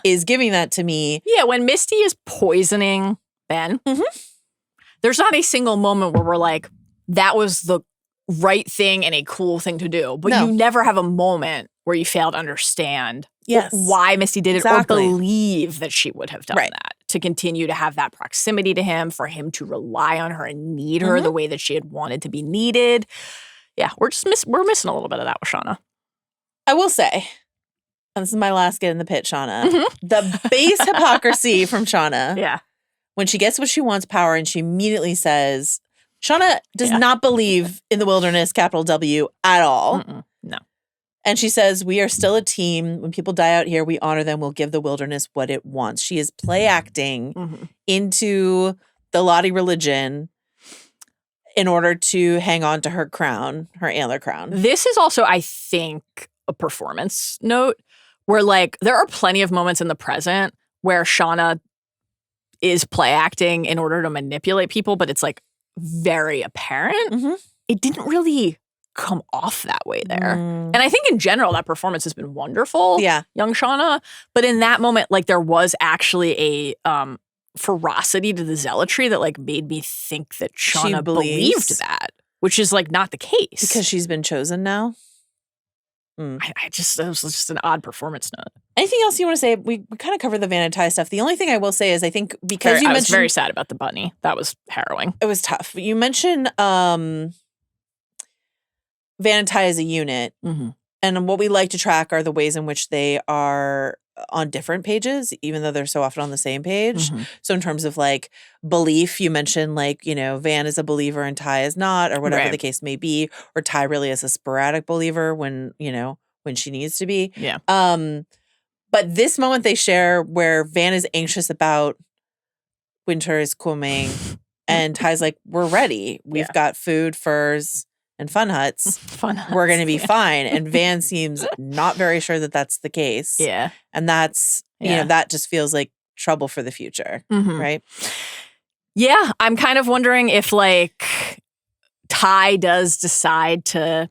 is giving that to me. Yeah, when Misty is poisoning Ben, there's not a single moment where we're like, that was the right thing and a cool thing to do. But you never have a moment where you fail to understand why Misty did it or believe that she would have done that. to continue to have that proximity to him, for him to rely on her and need her the way that she had wanted to be needed. Yeah, we're missing a little bit of that with Shauna. I will say, and this is my last get in the pit, Shauna, the base hypocrisy from Shauna. Yeah. When she gets what she wants, power, and she immediately says, Shauna does not believe in the wilderness, capital W, at all. No. And she says, we are still a team. When people die out here, we honor them. We'll give the wilderness what it wants. She is play acting into the Lottie religion in order to hang on to her crown, her antler crown. This is also, I think, a performance note where, like, there are plenty of moments in the present where Shauna is play acting in order to manipulate people, but it's, like, very apparent. It didn't really come off that way there. And I think in general, that performance has been wonderful. Yeah. Young Shauna. But in that moment, like, there was actually a ferocity to the zealotry that, like, made me think that Shauna believed that, which is, like, not the case. Because she's been chosen now? It was just an odd performance note. Anything else you want to say? We kind of covered the Van and Ty stuff. The only thing I will say is I think because I was very sad about the bunny. That was harrowing. It was tough. You mentioned Van and Ty as a unit. And what we like to track are the ways in which they are on different pages, even though they're so often on the same page. So in terms of, like, belief, you mentioned, like, you know, Van is a believer and Ty is not, or whatever the case may be, or Ty really is a sporadic believer when, you know, when she needs to be. Yeah. But this moment they share where Van is anxious about winter is coming and Ty's like, we're ready. We've got food, furs, and fun huts. We're going to be fine. And Van seems not very sure that that's the case. Yeah. And that's, you know, that just feels like trouble for the future. Right? Yeah. I'm kind of wondering if, like, Ty does decide to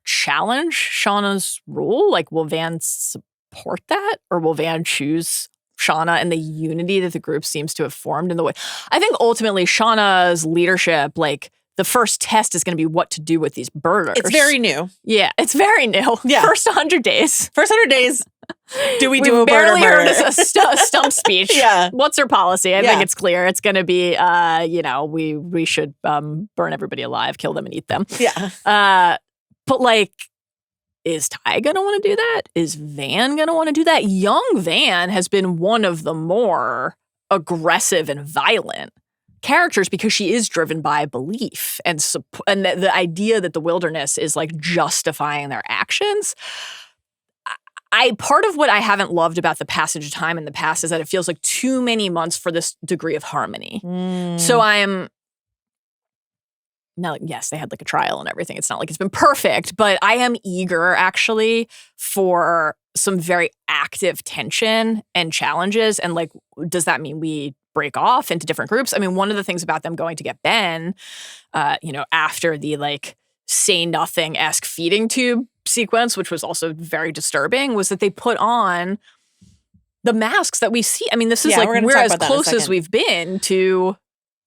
challenge Shauna's rule. Like, will Van support that? Or will Van choose Shauna and the unity that the group seems to have formed in the way? I think ultimately Shauna's leadership, like, the first test is going to be what to do with these birders. It's very new. Yeah, it's very new. Yeah. First 100 days. First 100 days. Do we do a We've barely birder heard murder? a stump speech. What's her policy? I think it's clear. It's going to be, you know, we should burn everybody alive, kill them and eat them. Yeah. But, like, is Ty going to want to do that? Is Van going to want to do that? Young Van has been one of the more aggressive and violent characters because she is driven by belief and the idea that the wilderness is, like, justifying their actions. Part of what I haven't loved about the passage of time in the past is that it feels like too many months for this degree of harmony. So now, yes, they had, like, a trial and everything. It's not like it's been perfect, but I am eager actually for some very active tension and challenges. And, like, does that mean we break off into different groups? I mean, one of the things about them going to get Ben, you know, after the, like, say nothing-esque feeding tube sequence, which was also very disturbing, was that they put on the masks that we see. I mean, this is like, we're as close as we've been to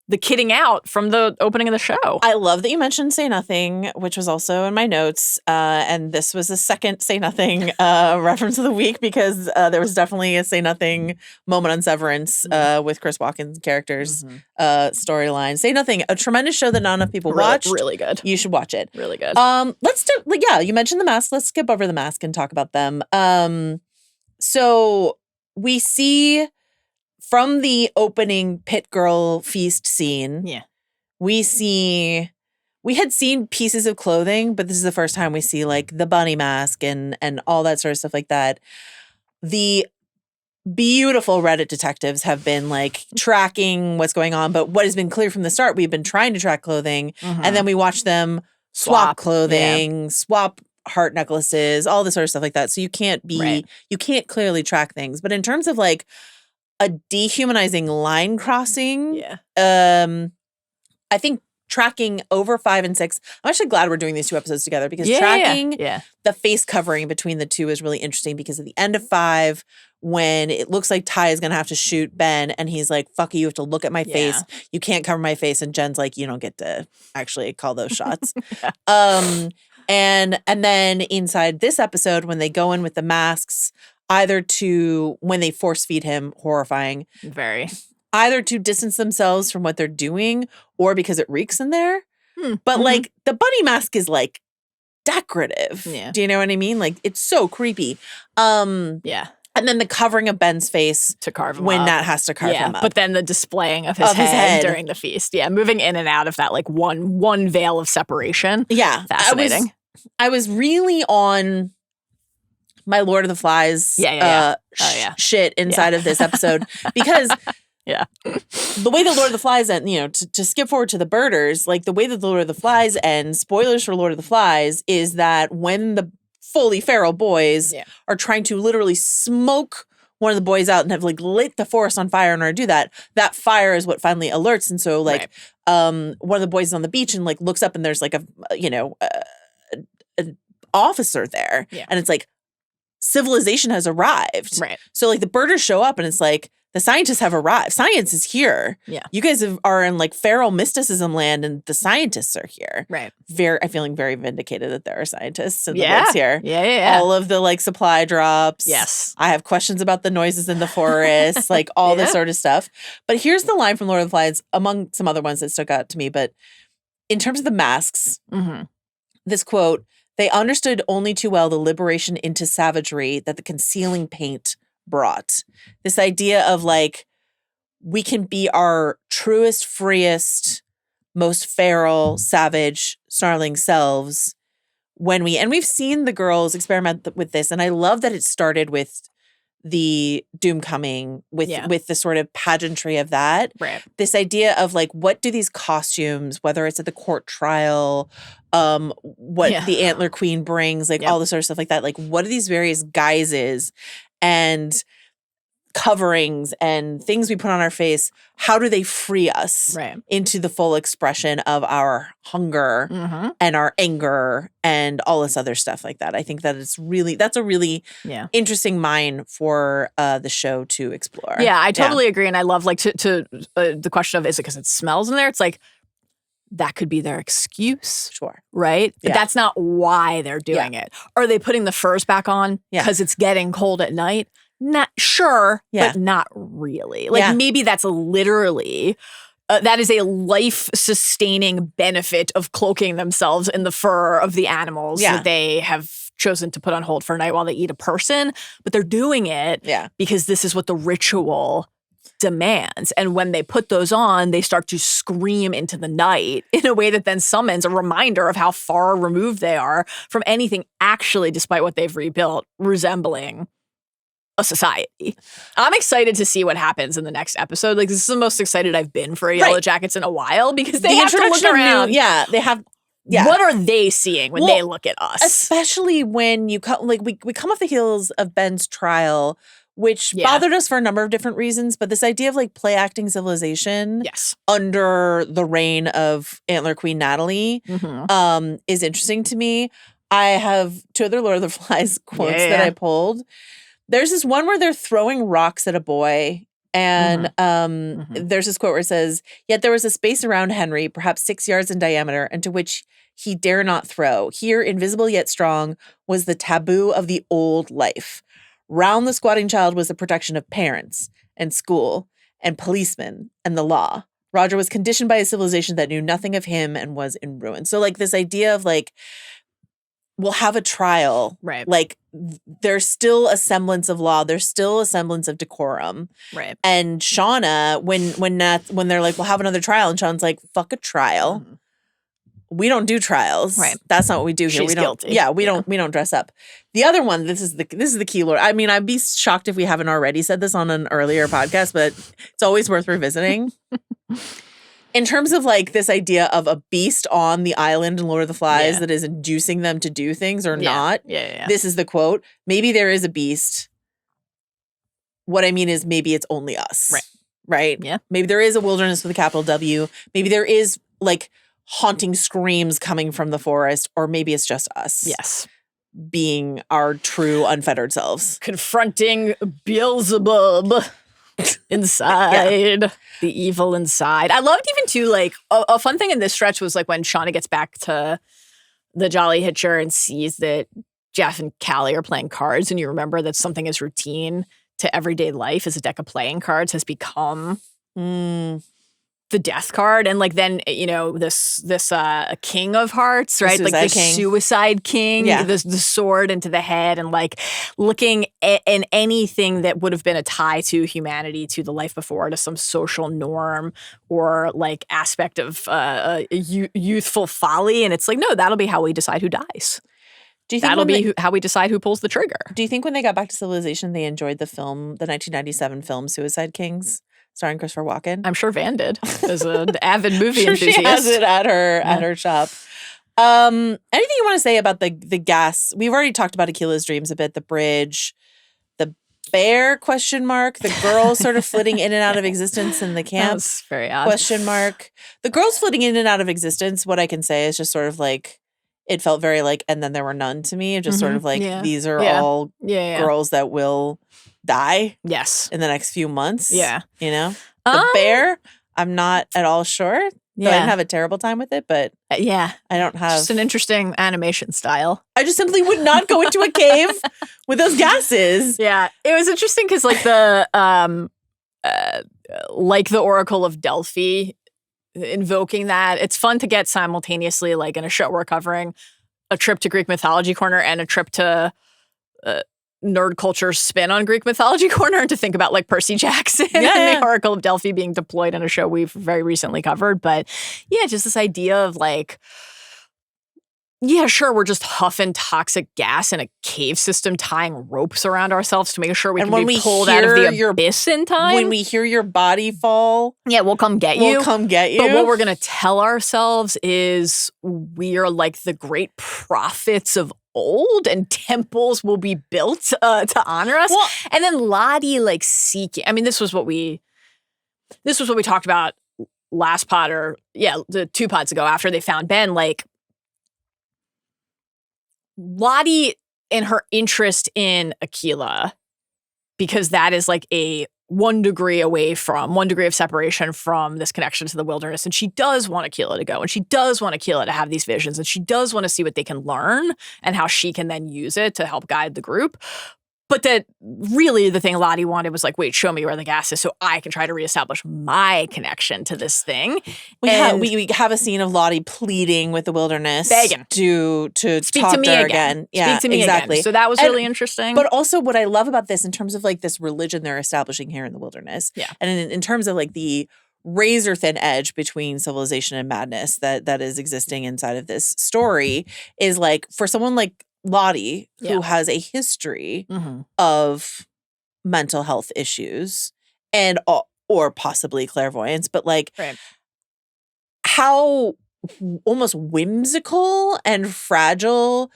the kidding out from the opening of the show. I love that you mentioned Say Nothing, which was also in my notes. And this was the second Say Nothing reference of the week because there was definitely a Say Nothing moment on Severance with Chris Walken's character's storyline. Say Nothing, a tremendous show that not enough people watched. Really good. You should watch it. Really good. Let's do, you mentioned the mask. Let's skip over the mask and talk about them. So we see from the opening Pit Girl feast scene, we had seen pieces of clothing, but this is the first time we see, like, the bunny mask and all that sort of stuff like that. The beautiful Reddit detectives have been, like, tracking what's going on, but what has been clear from the start, we've been trying to track clothing, and then we watch them swap clothing, swap heart necklaces, all this sort of stuff like that. So you can't clearly track things. But in terms of, like, a dehumanizing line crossing. I think tracking over 5 and 6. I'm actually glad we're doing these 2 episodes together because tracking the face covering between the 2 is really interesting because at the end of 5, when it looks like Ty is going to have to shoot Ben and he's like, fuck you have to look at my face. You can't cover my face. And Jen's like, you don't get to actually call those shots. And then inside this episode, when they go in with the masks, either to, when they force feed him, horrifying, Very. either to distance themselves from what they're doing or because it reeks in there. But like the bunny mask is like decorative. Yeah. Do you know what I mean? Like it's so creepy. Yeah. And then the covering of Ben's face To carve him when up. Nat has to carve him up. But then the displaying of his head during the feast. Yeah, moving in and out of that like one veil of separation. Yeah. Fascinating. I was really on my Lord of the Flies shit inside of this episode because the way the Lord of the Flies end, to skip forward to the birders, like the way that the Lord of the Flies ends, spoilers for Lord of the Flies, is that when the fully feral boys are trying to literally smoke one of the boys out and have like lit the forest on fire in order to do that, that fire is what finally alerts. And so like one of the boys is on the beach and like looks up and there's like an officer there. Yeah. And it's like, civilization has arrived. Right. So like the birders show up and it's like, the scientists have arrived. Science is here. Yeah. You guys are in like feral mysticism land and the scientists are here. Right. I'm feeling very vindicated that there are scientists in the woods here. Yeah. All of the like supply drops. Yes. I have questions about the noises in the forest, like all this sort of stuff. But here's the line from Lord of the Flies, among some other ones that stuck out to me. But in terms of the masks, this quote, they understood only too well the liberation into savagery that the concealing paint brought. This idea of like, we can be our truest, freest, most feral, savage, snarling selves when we've seen the girls experiment with this. And I love that it started with the doom coming with the sort of pageantry of that. Right. This idea of like, what do these costumes, whether it's at the court trial, what the Antler Queen brings, like all this sort of stuff like that. Like, what are these various guises and coverings and things we put on our face? How do they free us into the full expression of our hunger and our anger and all this other stuff like that? I think that that's a really interesting mine for the show to explore. Yeah, I totally agree. And I love like to the question of, is it because it smells in there? It's like, that could be their excuse. Sure. Right? But that's not why they're doing it. Are they putting the furs back on because it's getting cold at night? Not sure, but not really. Like maybe that's literally, that is a life-sustaining benefit of cloaking themselves in the fur of the animals that they have chosen to put on hold for a night while they eat a person. But they're doing it because this is what the ritual demands. And when they put those on, they start to scream into the night in a way that then summons a reminder of how far removed they are from anything actually, despite what they've rebuilt, resembling a society. I'm excited to see what happens in the next episode. Like, this is the most excited I've been for Yellowjackets in a while because they have to look around. They have. Yeah. What are they seeing when they look at us? Especially when you come, like we come off the heels of Ben's trial, which bothered us for a number of different reasons. But this idea of like play acting civilization under the reign of Antler Queen Natalie is interesting to me. I have two other Lord of the Flies quotes that I pulled. There's this one where they're throwing rocks at a boy. And there's this quote where it says, "Yet there was a space around Henry, perhaps 6 yards in diameter, into which he dare not throw. Here, invisible yet strong, was the taboo of the old life. Round the squatting child was the protection of parents and school and policemen and the law. Roger was conditioned by a civilization that knew nothing of him and was in ruin." So like this idea of like, we'll have a trial. Right. Like there's still a semblance of law. There's still a semblance of decorum. Right. And Shauna, when they're like, we'll have another trial. And Shauna's like, fuck a trial. We don't do trials. Right. That's not what we do here. She's guilty. Yeah, we don't dress up. The other one, this is the key, Lord. I mean, I'd be shocked if we haven't already said this on an earlier podcast, but it's always worth revisiting. In terms of like this idea of a beast on the island in Lord of the Flies that is inducing them to do things or not. Yeah. This is the quote. Maybe there is a beast. What I mean is maybe it's only us. Right? Yeah. Maybe there is a wilderness with a capital W. Maybe there is like haunting screams coming from the forest, or maybe it's just us. Yes. Being our true unfettered selves. Confronting Beelzebub. Inside the evil inside. I loved even too, like a fun thing in this stretch was like when Shauna gets back to the Jolly Hitcher and sees that Jeff and Callie are playing cards and you remember that something as routine to everyday life as a deck of playing cards has become the death card. And like then, this king of hearts, right? Like the suicide king, the sword into the head, and like looking in anything that would have been a tie to humanity, to the life before, to some social norm or like aspect of youthful folly. And it's like, no, that'll be how we decide who dies. Do you think that'll be how we decide who pulls the trigger? Do you think when they got back to civilization, they enjoyed the 1997 film Suicide Kings, starring Christopher Walken? I'm sure Van did, as an avid movie enthusiast. She has it at her shop. Anything you want to say about the gas? We've already talked about Akila's dreams a bit. The bridge, the bear ? The girl sort of flitting in and out of existence in the camp. That's very odd. ? The girls flitting in and out of existence. What I can say is just sort of like, it felt very like, and then there were none to me. Just sort of like, these are all girls that will die. Yes. In the next few months. Yeah. The bear, I'm not at all sure. Yeah. I didn't have a terrible time with it, but I don't have. Just an interesting animation style. I just simply would not go into a cave with those gases. Yeah. It was interesting because like the Oracle of Delphi, invoking that, it's fun to get simultaneously, like in a show we're covering, a trip to Greek Mythology Corner and a trip to nerd culture spin on Greek Mythology Corner, and to think about like Percy Jackson and the Oracle of Delphi being deployed in a show we've very recently covered. But just this idea of like, sure, we're just huffing toxic gas in a cave system, tying ropes around ourselves to make sure we can be pulled out of the abyss in time. When we hear your body fall, we'll come get you. We'll come get you. But what we're going to tell ourselves is we are like the great prophets of old, and temples will be built to honor us. Well, and then Lottie like seeking. I mean, this was what we talked about last pod, or the 2 pods ago after they found Ben. Like, Lottie and her interest in Akila, because that is like a 1 degree of separation from this connection to the wilderness. And she does want Akila to go, and she does want Akila to have these visions, and she does want to see what they can learn and how she can then use it to help guide the group. But that really the thing Lottie wanted was like, wait, show me where the gas is so I can try to reestablish my connection to this thing. We have a scene of Lottie pleading with the wilderness, begging to speak talk to me her again. Yeah, speak to me exactly. Again. So that was really interesting. But also what I love about this in terms of like this religion they're establishing here in the wilderness, and in terms of like the razor thin edge between civilization and madness that is existing inside of this story, is like, for someone like Lottie, who has a history of mental health issues and or possibly clairvoyance, but like how almost whimsical and fragile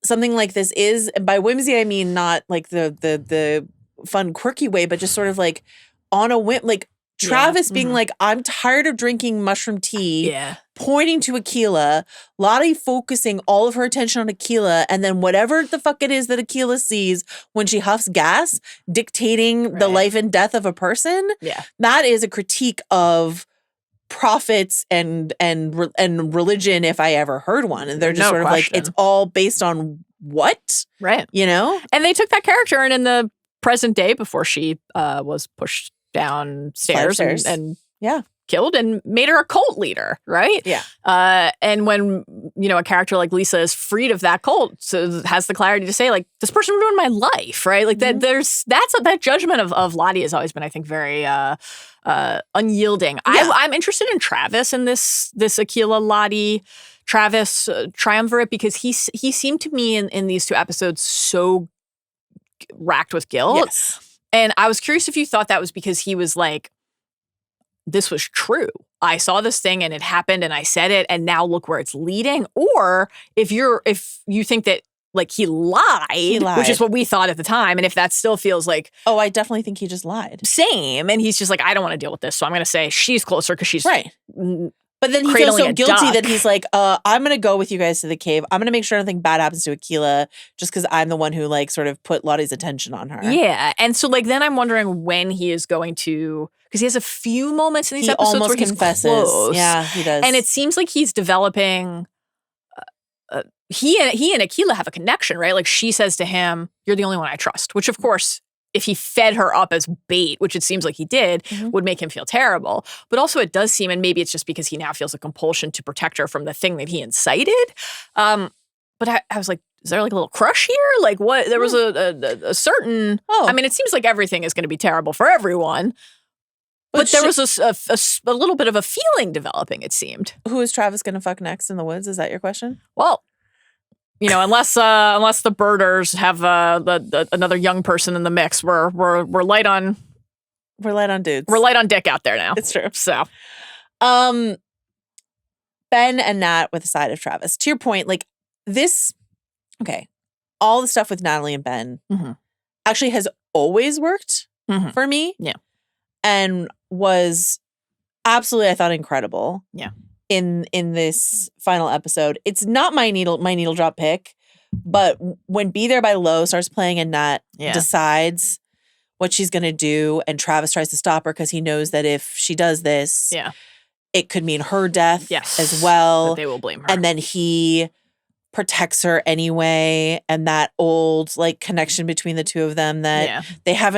something like this is. And by whimsy, I mean not like the fun, quirky way, but just sort of like on a whim, like Travis being like, I'm tired of drinking mushroom tea, pointing to Akila, Lottie focusing all of her attention on Akila, and then whatever the fuck it is that Akila sees when she huffs gas, dictating the life and death of a person. Yeah. That is a critique of prophets and religion, if I ever heard one. And they're just sort of like, it's all based on what? Right. And they took that character, and in the present day, before she was pushed downstairs and killed, and made her a cult leader, right? Yeah. And when, a character like Lisa is freed of that cult, so has the clarity to say, like, this person ruined my life, right? Like that that judgment of Lottie has always been, I think, very unyielding. Yeah. I'm interested in Travis and this Akila Lottie Travis triumvirate, because he seemed to me in these 2 episodes so racked with guilt. Yes. And I was curious if you thought that was because he was like, this was true. I saw this thing and it happened and I said it, and now look where it's leading. Or if you think that like he lied, which is what we thought at the time. And if that still feels like, oh, I definitely think he just lied. Same. And he's just like, I don't want to deal with this. So I'm going to say she's closer because she's right. But then he feels so guilty that he's like, I'm going to go with you guys to the cave. I'm going to make sure nothing bad happens to Akila just because I'm the one who like sort of put Lottie's attention on her. Yeah. And so like then I'm wondering when he is going to, because he has a few moments in these episodes where he confesses. Close. Yeah, he does. And it seems like he's developing he and Akila have a connection, right? Like she says to him, "You're the only one I trust," which of course, if he fed her up as bait, which it seems like he did, would make him feel terrible. But also it does seem, and maybe it's just because he now feels a compulsion to protect her from the thing that he incited. But I was like, is there like a little crush here? Like what? There was a certain, I mean, it seems like everything is going to be terrible for everyone. But there was a little bit of a feeling developing, it seemed. Who is Travis going to fuck next in the woods? Is that your question? Well, unless the birders have another young person in the mix, we're light on. We're light on dudes. We're light on dick out there now. It's true. So, Ben and Nat with a side of Travis. To your point, like this, okay, all the stuff with Natalie and Ben actually has always worked for me. Yeah. And was absolutely, I thought, incredible. Yeah. In this final episode. It's not my needle drop pick, but when Be There by Low starts playing and Nat decides what she's gonna do, and Travis tries to stop her because he knows that if she does this, it could mean her death as well. But they will blame her. And then he protects her anyway, and that old like connection between the two of them that they have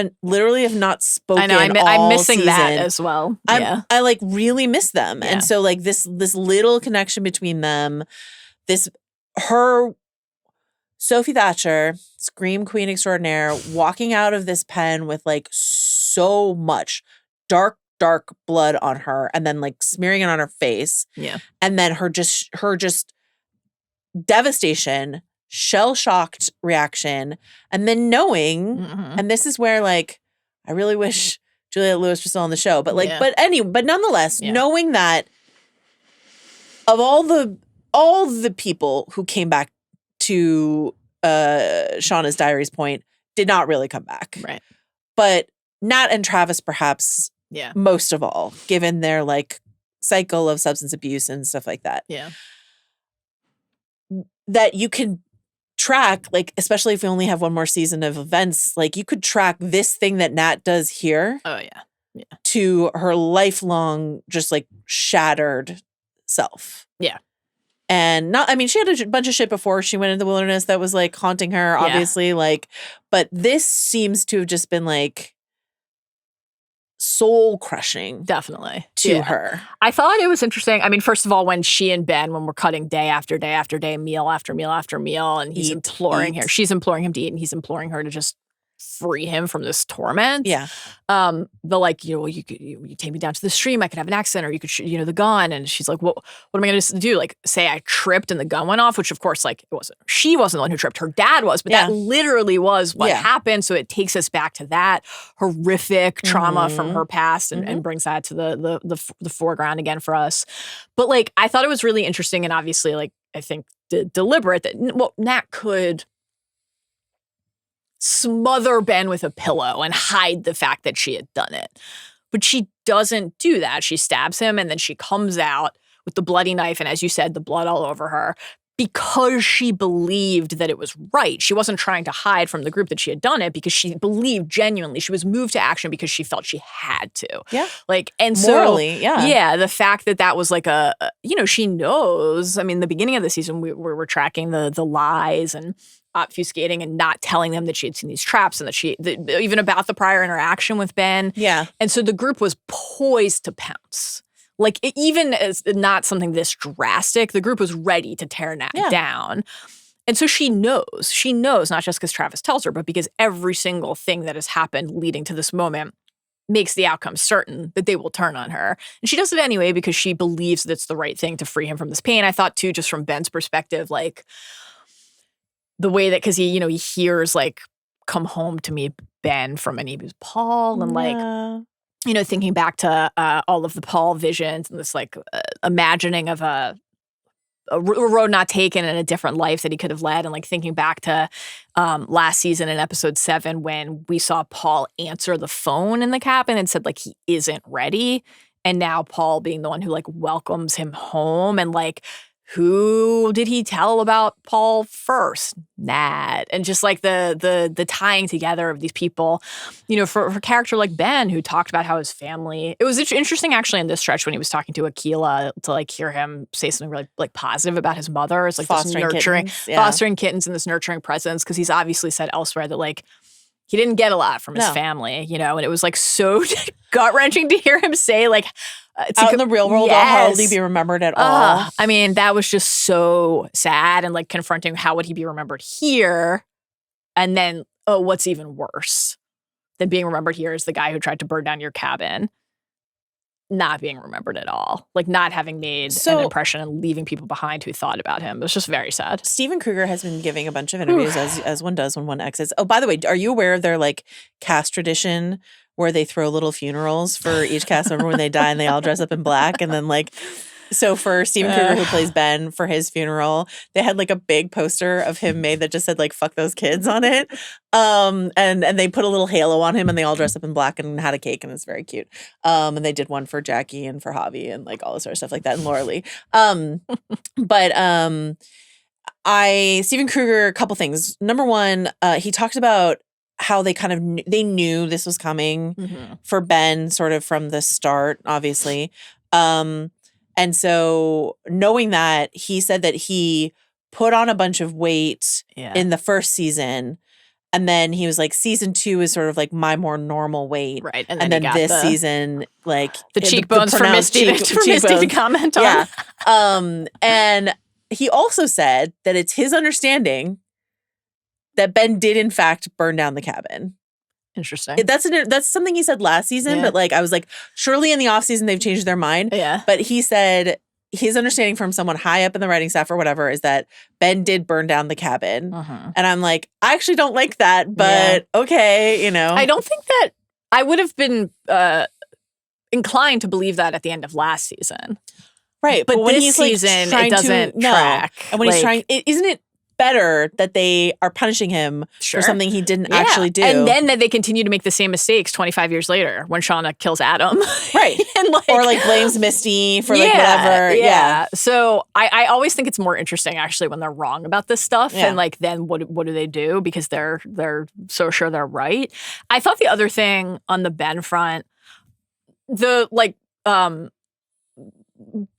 not spoken. I know, I'm missing season. that as well. I like really miss them, and so like this little connection between them, her Sophie Thatcher, Scream Queen Extraordinaire, walking out of this pen with like so much dark blood on her, and then like smearing it on her face, and then her just devastation, shell-shocked reaction, and then knowing, and this is where like I really wish Juliette Lewis was still on the show, but like, but nonetheless, knowing that of all the people who came back to Shauna's diary's point did not really come back, right? But Nat and Travis perhaps, most of all, given their like cycle of substance abuse and stuff like that, that you can track, like, especially if we only have one more season of events, like you could track this thing that Nat does here to her lifelong just like shattered self. Yeah. And she had a bunch of shit before she went into the wilderness that was like haunting her, obviously, like, but this seems to have just been like soul crushing, definitely, to her. I thought it was interesting. I mean, first of all, when she and Ben, when we're cutting day after day after day, meal after meal after meal, and he's imploring her, she's imploring him to eat, and he's imploring her to just free him from this torment. Yeah. The like, you take me down to the stream, I could have an accident, or you could shoot, the gun. And she's like, what am I going to do? Like, say I tripped and the gun went off, which of course, like, she wasn't the one who tripped, her dad was, but that literally was what happened. So it takes us back to that horrific trauma from her past and brings that to the foreground again for us. But like, I thought it was really interesting, and obviously, like, I think deliberate that Nat could smother Ben with a pillow and hide the fact that she had done it. But she doesn't do that. She stabs him, and then she comes out with the bloody knife, and as you said, the blood all over her, because she believed that it was right. She wasn't trying to hide from the group that she had done it, because she believed genuinely. She was moved to action because she felt she had to. Yeah. Like, and morally, so, yeah, the fact that was like she knows. I mean, the beginning of the season, we were tracking the lies and obfuscating and not telling them that she had seen these traps, and that even about the prior interaction with Ben. Yeah. And so the group was poised to pounce. Like, even as not something this drastic, the group was ready to tear Nat down. And so she knows, not just because Travis tells her, but because every single thing that has happened leading to this moment makes the outcome certain that they will turn on her. And she does it anyway because she believes that it's the right thing to free him from this pain. I thought, too, just from Ben's perspective, like, the way that, because he hears, like, come home to me, Ben, from an Ebu's Paul, and like, thinking back to all of the Paul visions and this like imagining of a road not taken and a different life that he could have led, and like thinking back to last season in episode 7 when we saw Paul answer the phone in the cabin and said like he isn't ready, and now Paul being the one who like welcomes him home, and like who did he tell about Paul first? Nat. And just like the tying together of these people, for a character like Ben, who talked about how his family, it was interesting actually in this stretch when he was talking to Akila to like hear him say something really like positive about his mother. It's like Fostering this nurturing, kittens, yeah. fostering kittens and this nurturing presence, because he's obviously said elsewhere that like he didn't get a lot from his family, and it was like so gut wrenching to hear him say like, out in the real world, yes. I'll hardly be remembered at all. I mean, that was just so sad and like confronting. How would he be remembered here? And then, what's even worse than being remembered here is the guy who tried to burn down your cabin, not being remembered at all, like not having made an impression and leaving people behind who thought about him. It was just very sad. Steven Kruger has been giving a bunch of interviews as one does when one exits. Oh, by the way, are you aware of their like cast tradition where they throw little funerals for each cast member when they die and they all dress up in black? And then like, so for Steven Kruger, who plays Ben, for his funeral, they had like a big poster of him made that just said like, fuck those kids on it. And they put a little halo on him and they all dressed up in black and had a cake, and it's very cute. And they did one for Jackie and for Javi and like all this sort of stuff like that, and Laura Lee. Steven Kruger, a couple things. Number one, he talked about how they kind of they knew this was coming for Ben sort of from the start, obviously. And so knowing that, he said that he put on a bunch of weight in the first season. And then he was like, season 2 is sort of like my more normal weight. Right. And then this season, like the cheekbones for Misty to comment on. Yeah. And he also said that it's his understanding that Ben did in fact burn down the cabin. Interesting. That's something he said last season, but like I was like, surely in the off season they've changed their mind. Yeah. But he said his understanding from someone high up in the writing staff or whatever is that Ben did burn down the cabin. And I'm like, I actually don't like that, but okay, I don't think that I would have been inclined to believe that at the end of last season. Right. But when this he's season, like, it doesn't track. And when he's trying, isn't it better that they are punishing him for something he didn't actually do? And then that they continue to make the same mistakes 25 years later when Shauna kills Adam. Right. And or like blames Misty for like whatever. Yeah. So I always think it's more interesting actually when they're wrong about this stuff. And like then what do they do? Because they're so sure they're right. I thought the other thing on the Ben front, the like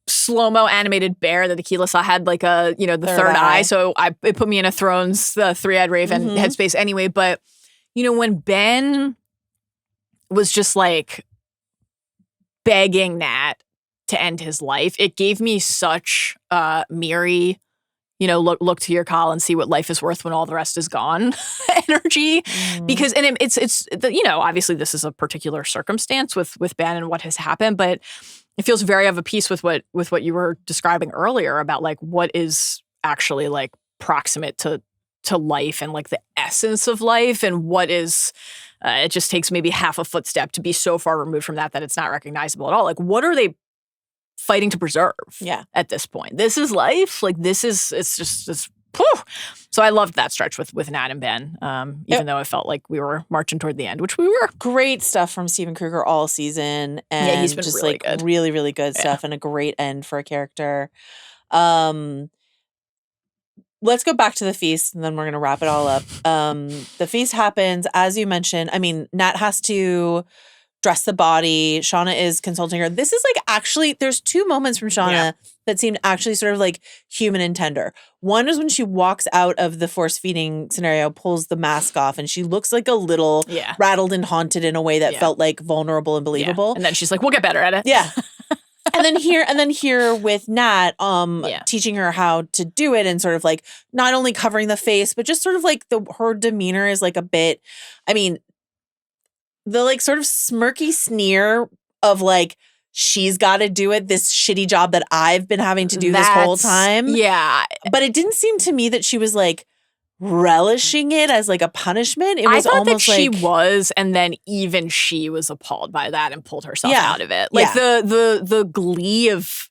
slow-mo animated bear that Akila saw had like a, the third eye. So it put me in a Thrones, the three-eyed raven headspace anyway. But, when Ben was just like begging Nat to end his life, it gave me such Miri, look to your call and see what life is worth when all the rest is gone energy. Because, and it's obviously this is a particular circumstance with Ben and what has happened, but it feels very of a piece with what you were describing earlier about like what is actually like proximate to life and like the essence of life, and what is it just takes maybe half a footstep to be so far removed from that it's not recognizable at all. Like what are they fighting to preserve at this point? This is life. Like it's just this. So I loved that stretch with Nat and Ben, even though it felt like we were marching toward the end, which we were. Great stuff from Steven Kruger all season. And he's been just really like good. Really, really good stuff, and a great end for a character. Let's go back to the feast, and then we're going to wrap it all up. The feast happens, as you mentioned. I mean, Nat has to dress the body. Shauna is consulting her. This is like actually, there's 2 moments from Shauna that seemed actually sort of like human and tender. One is when she walks out of the force feeding scenario, pulls the mask off, and she looks like a little rattled and haunted in a way that felt like vulnerable and believable. And then she's like, we'll get better at it. Yeah. And then here with Nat, teaching her how to do it, and sort of like not only covering the face, but just sort of like her demeanor is like a bit, I mean, the like sort of smirky sneer of like, she's got to do it, this shitty job that I've been having to do this whole time. Yeah. But it didn't seem to me that she was like relishing it as like a punishment. It was I thought almost that she like, was, and then even she was appalled by that and pulled herself out of it. Like the glee of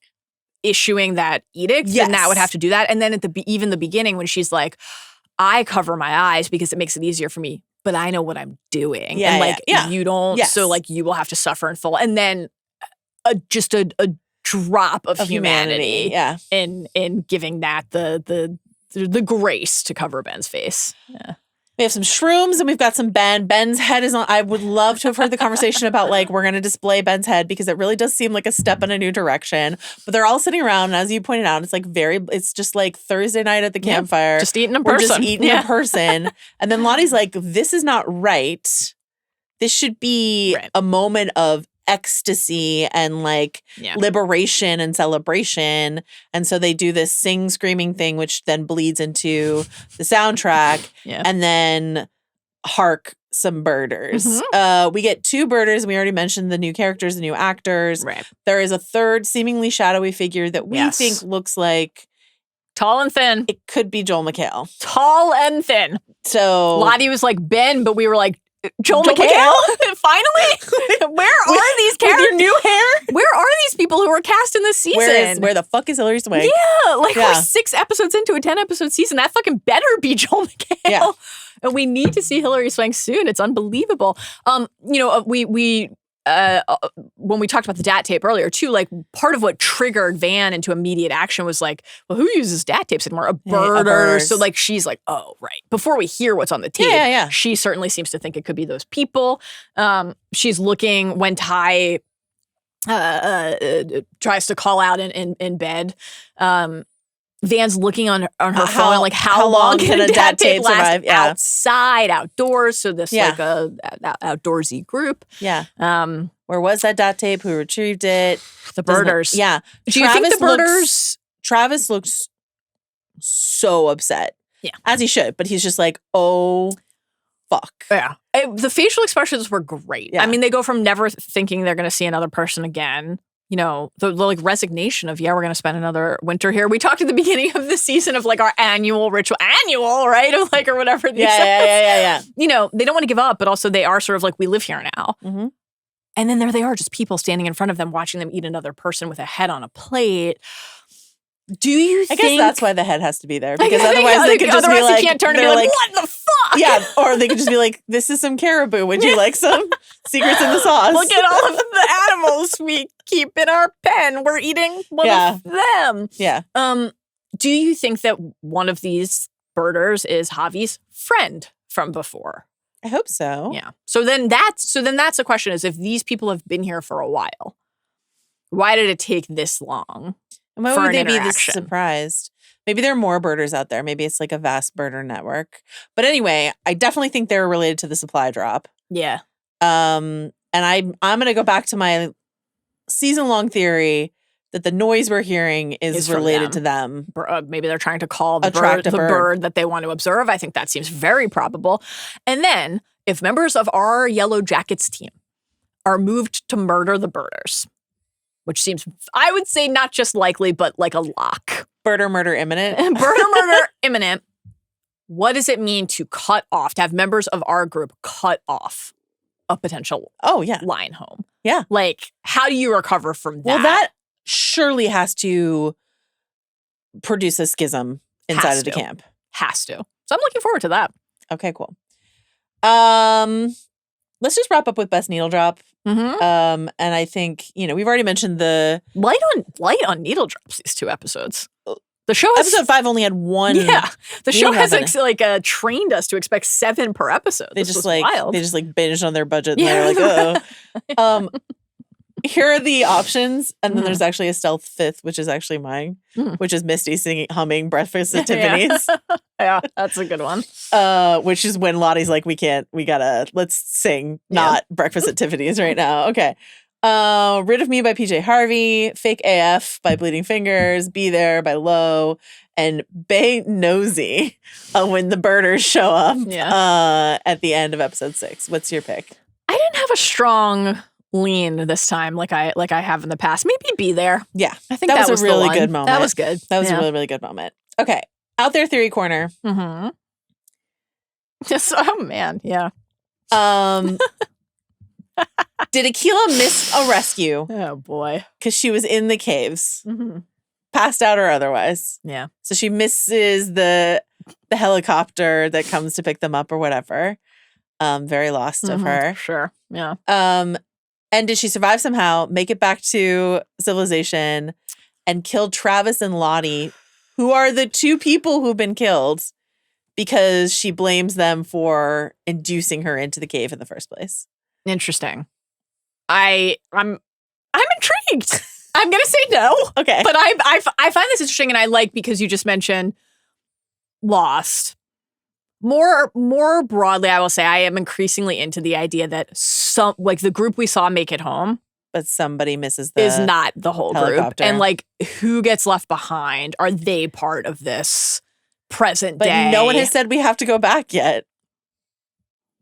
issuing that edict, and Nat would have to do that. And then at even the beginning when she's like, I cover my eyes because it makes it easier for me, but I know what I'm doing. And like you don't, so like you will have to suffer in full. And then just a drop of humanity. Yeah. In giving that the grace to cover Ben's face. Yeah. We have some shrooms and we've got some Ben. Ben's head is on. I would love to have heard the conversation about like, we're going to display Ben's head because it really does seem like a step in a new direction. But they're all sitting around. And as you pointed out, it's like it's just like Thursday night at the campfire. Just eating in We're person. just eating in person. And then Lottie's like, this is not right. This should be a moment of ecstasy and like liberation and celebration. And so they do this sing screaming thing, which then bleeds into the soundtrack. And then hark some birders. We get 2 birders. And we already mentioned the new characters, the new actors. There is a third seemingly shadowy figure that we think looks like tall and thin. It could be Joel McHale. Tall and thin. So Lottie was like Ben, but we were like, Joel McHale? Finally? Where are these characters? With your new hair? Where are these people who were cast in this season? Where the fuck is Hilary Swank? Yeah, we're 6 episodes into a 10-episode season. That fucking better be Joel McHale. Yeah. And we need to see Hilary Swank soon. It's unbelievable. When we talked about the DAT tape earlier too, like part of what triggered Van into immediate action was like, well, who uses DAT tapes anymore? A birder. So like, she's like, oh, right. Before we hear what's on the tape, she certainly seems to think it could be those people. She's looking when Ty tries to call out in bed. Van's looking on her phone, like how long can a DAT tape last outside, outdoors? So this like a outdoorsy group. Yeah. Where was that DAT tape? Who retrieved it? The birders. Do you think the birders? Travis looks so upset. Yeah. As he should, but he's just like, oh, fuck. Yeah. The facial expressions were great. Yeah. I mean, they go from never thinking they're going to see another person again. You know, the like resignation of, we're going to spend another winter here. We talked at the beginning of the season of like our annual ritual, right? Of like, or whatever. Yeah. You know, they don't want to give up, but also they are sort of like, we live here now. Mm-hmm. And then there they are, just people standing in front of them, watching them eat another person with a head on a plate. Do you think? I guess that's why the head has to be there. Because otherwise they could just be like, you can't turn and be like, what the fuck? Yeah, or they could just be like, this is some caribou. Would you like some secrets in the sauce? Look at all of the animals we keep in our pen. We're eating one of them. Yeah. Do you think that one of these birders is Javi's friend from before? I hope so. Yeah. So then that's the question: is if these people have been here for a while, why did it take this long? And why would they be this surprised? Maybe there are more birders out there. Maybe it's like a vast birder network. But anyway, I definitely think they're related to the supply drop. Yeah. And I'm going to go back to my season-long theory that the noise we're hearing is related to them. Maybe they're trying to call the bird that they want to observe. I think that seems very probable. And then if members of our Yellowjackets team are moved to murder the birders, which seems, I would say, not just likely, but like a lock. Birder murder imminent. Birder murder imminent. What does it mean to have members of our group cut off a potential line home? Yeah. Like, how do you recover from that? Well, that surely has to produce a schism inside of the camp. Has to. So I'm looking forward to that. Okay, cool. Let's just wrap up with best needle drop. Mm-hmm. And I think, we've already mentioned the light on needle drops these 2 episodes. The show has, episode 5 only had 1. Yeah, the show has trained us to expect 7 per episode. They just binged on their budget and they're like, oh. Here are the options, and then there's actually a stealth 5th, which is actually mine, which is Misty humming Breakfast at Tiffany's. Yeah, that's a good one. Which is when Lottie's like, let's sing, not Breakfast at Tiffany's right now. Okay. Rid of Me by PJ Harvey, Fake AF by Bleeding Fingers, Be There by Low, and Bay Nosy when the birders show up at the end of episode 6. What's your pick? I didn't have a strong lean this time like I have in the past. Maybe Be There. Yeah. I think that was a really good moment. That was good. That was a really, really good moment. Okay. Out There Theory Corner. Mm-hmm. Just, oh man. Yeah. Did Aquila miss a rescue? Oh boy. Because she was in the caves. Passed out or otherwise. Yeah. So she misses the helicopter that comes to pick them up or whatever. Very lost of her. Sure. Yeah. And did she survive somehow, make it back to civilization, and kill Travis and Lottie, who are the two people who've been killed because she blames them for inducing her into the cave in the first place? Interesting. I'm intrigued. I'm gonna say no. Okay. But I find this interesting, and I like because you just mentioned Lost. More broadly, I will say I am increasingly into the idea that the group we saw make it home, but somebody misses the is not the whole helicopter. group, and like who gets left behind? Are they part of this present But day? no one has said we have to go back yet.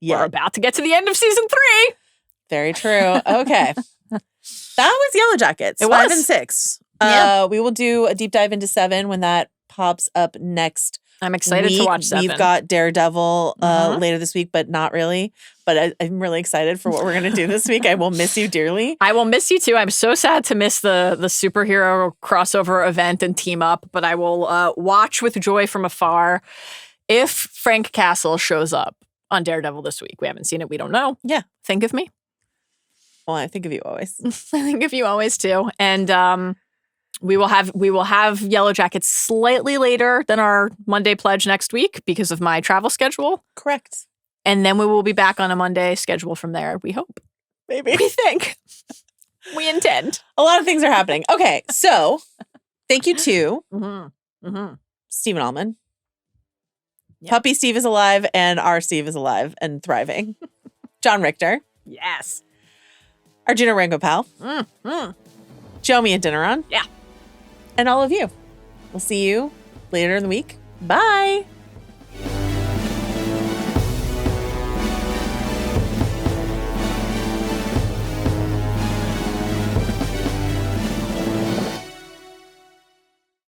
We're about to get to the end of season 3. Very true. Okay. That was Yellowjackets. It 5 was. and 6. Yeah. We will do a deep dive into 7 when that pops up next I'm excited week. to watch 7. We've got Daredevil later this week, but not really. But I'm really excited for what we're going to do this week. I will miss you dearly. I will miss you too. I'm so sad to miss the superhero crossover event and team up, but I will watch with joy from afar if Frank Castle shows up on Daredevil this week. We haven't seen it. We don't know. Yeah. Think of me. Well, I think of you always. I think of you always too. And we will have Yellowjackets slightly later than our Monday pledge next week because of my travel schedule. Correct. And then we will be back on a Monday schedule from there, we hope. Maybe. We think. We intend. A lot of things are happening. Okay, so thank you to Stephen Ahlman. Yep. Puppy Steve is alive and our Steve is alive and thriving. John Richter. Yes. Arjuna Ramgopal. Jomi Adeniran. Yeah. And all of you. We'll see you later in the week. Bye.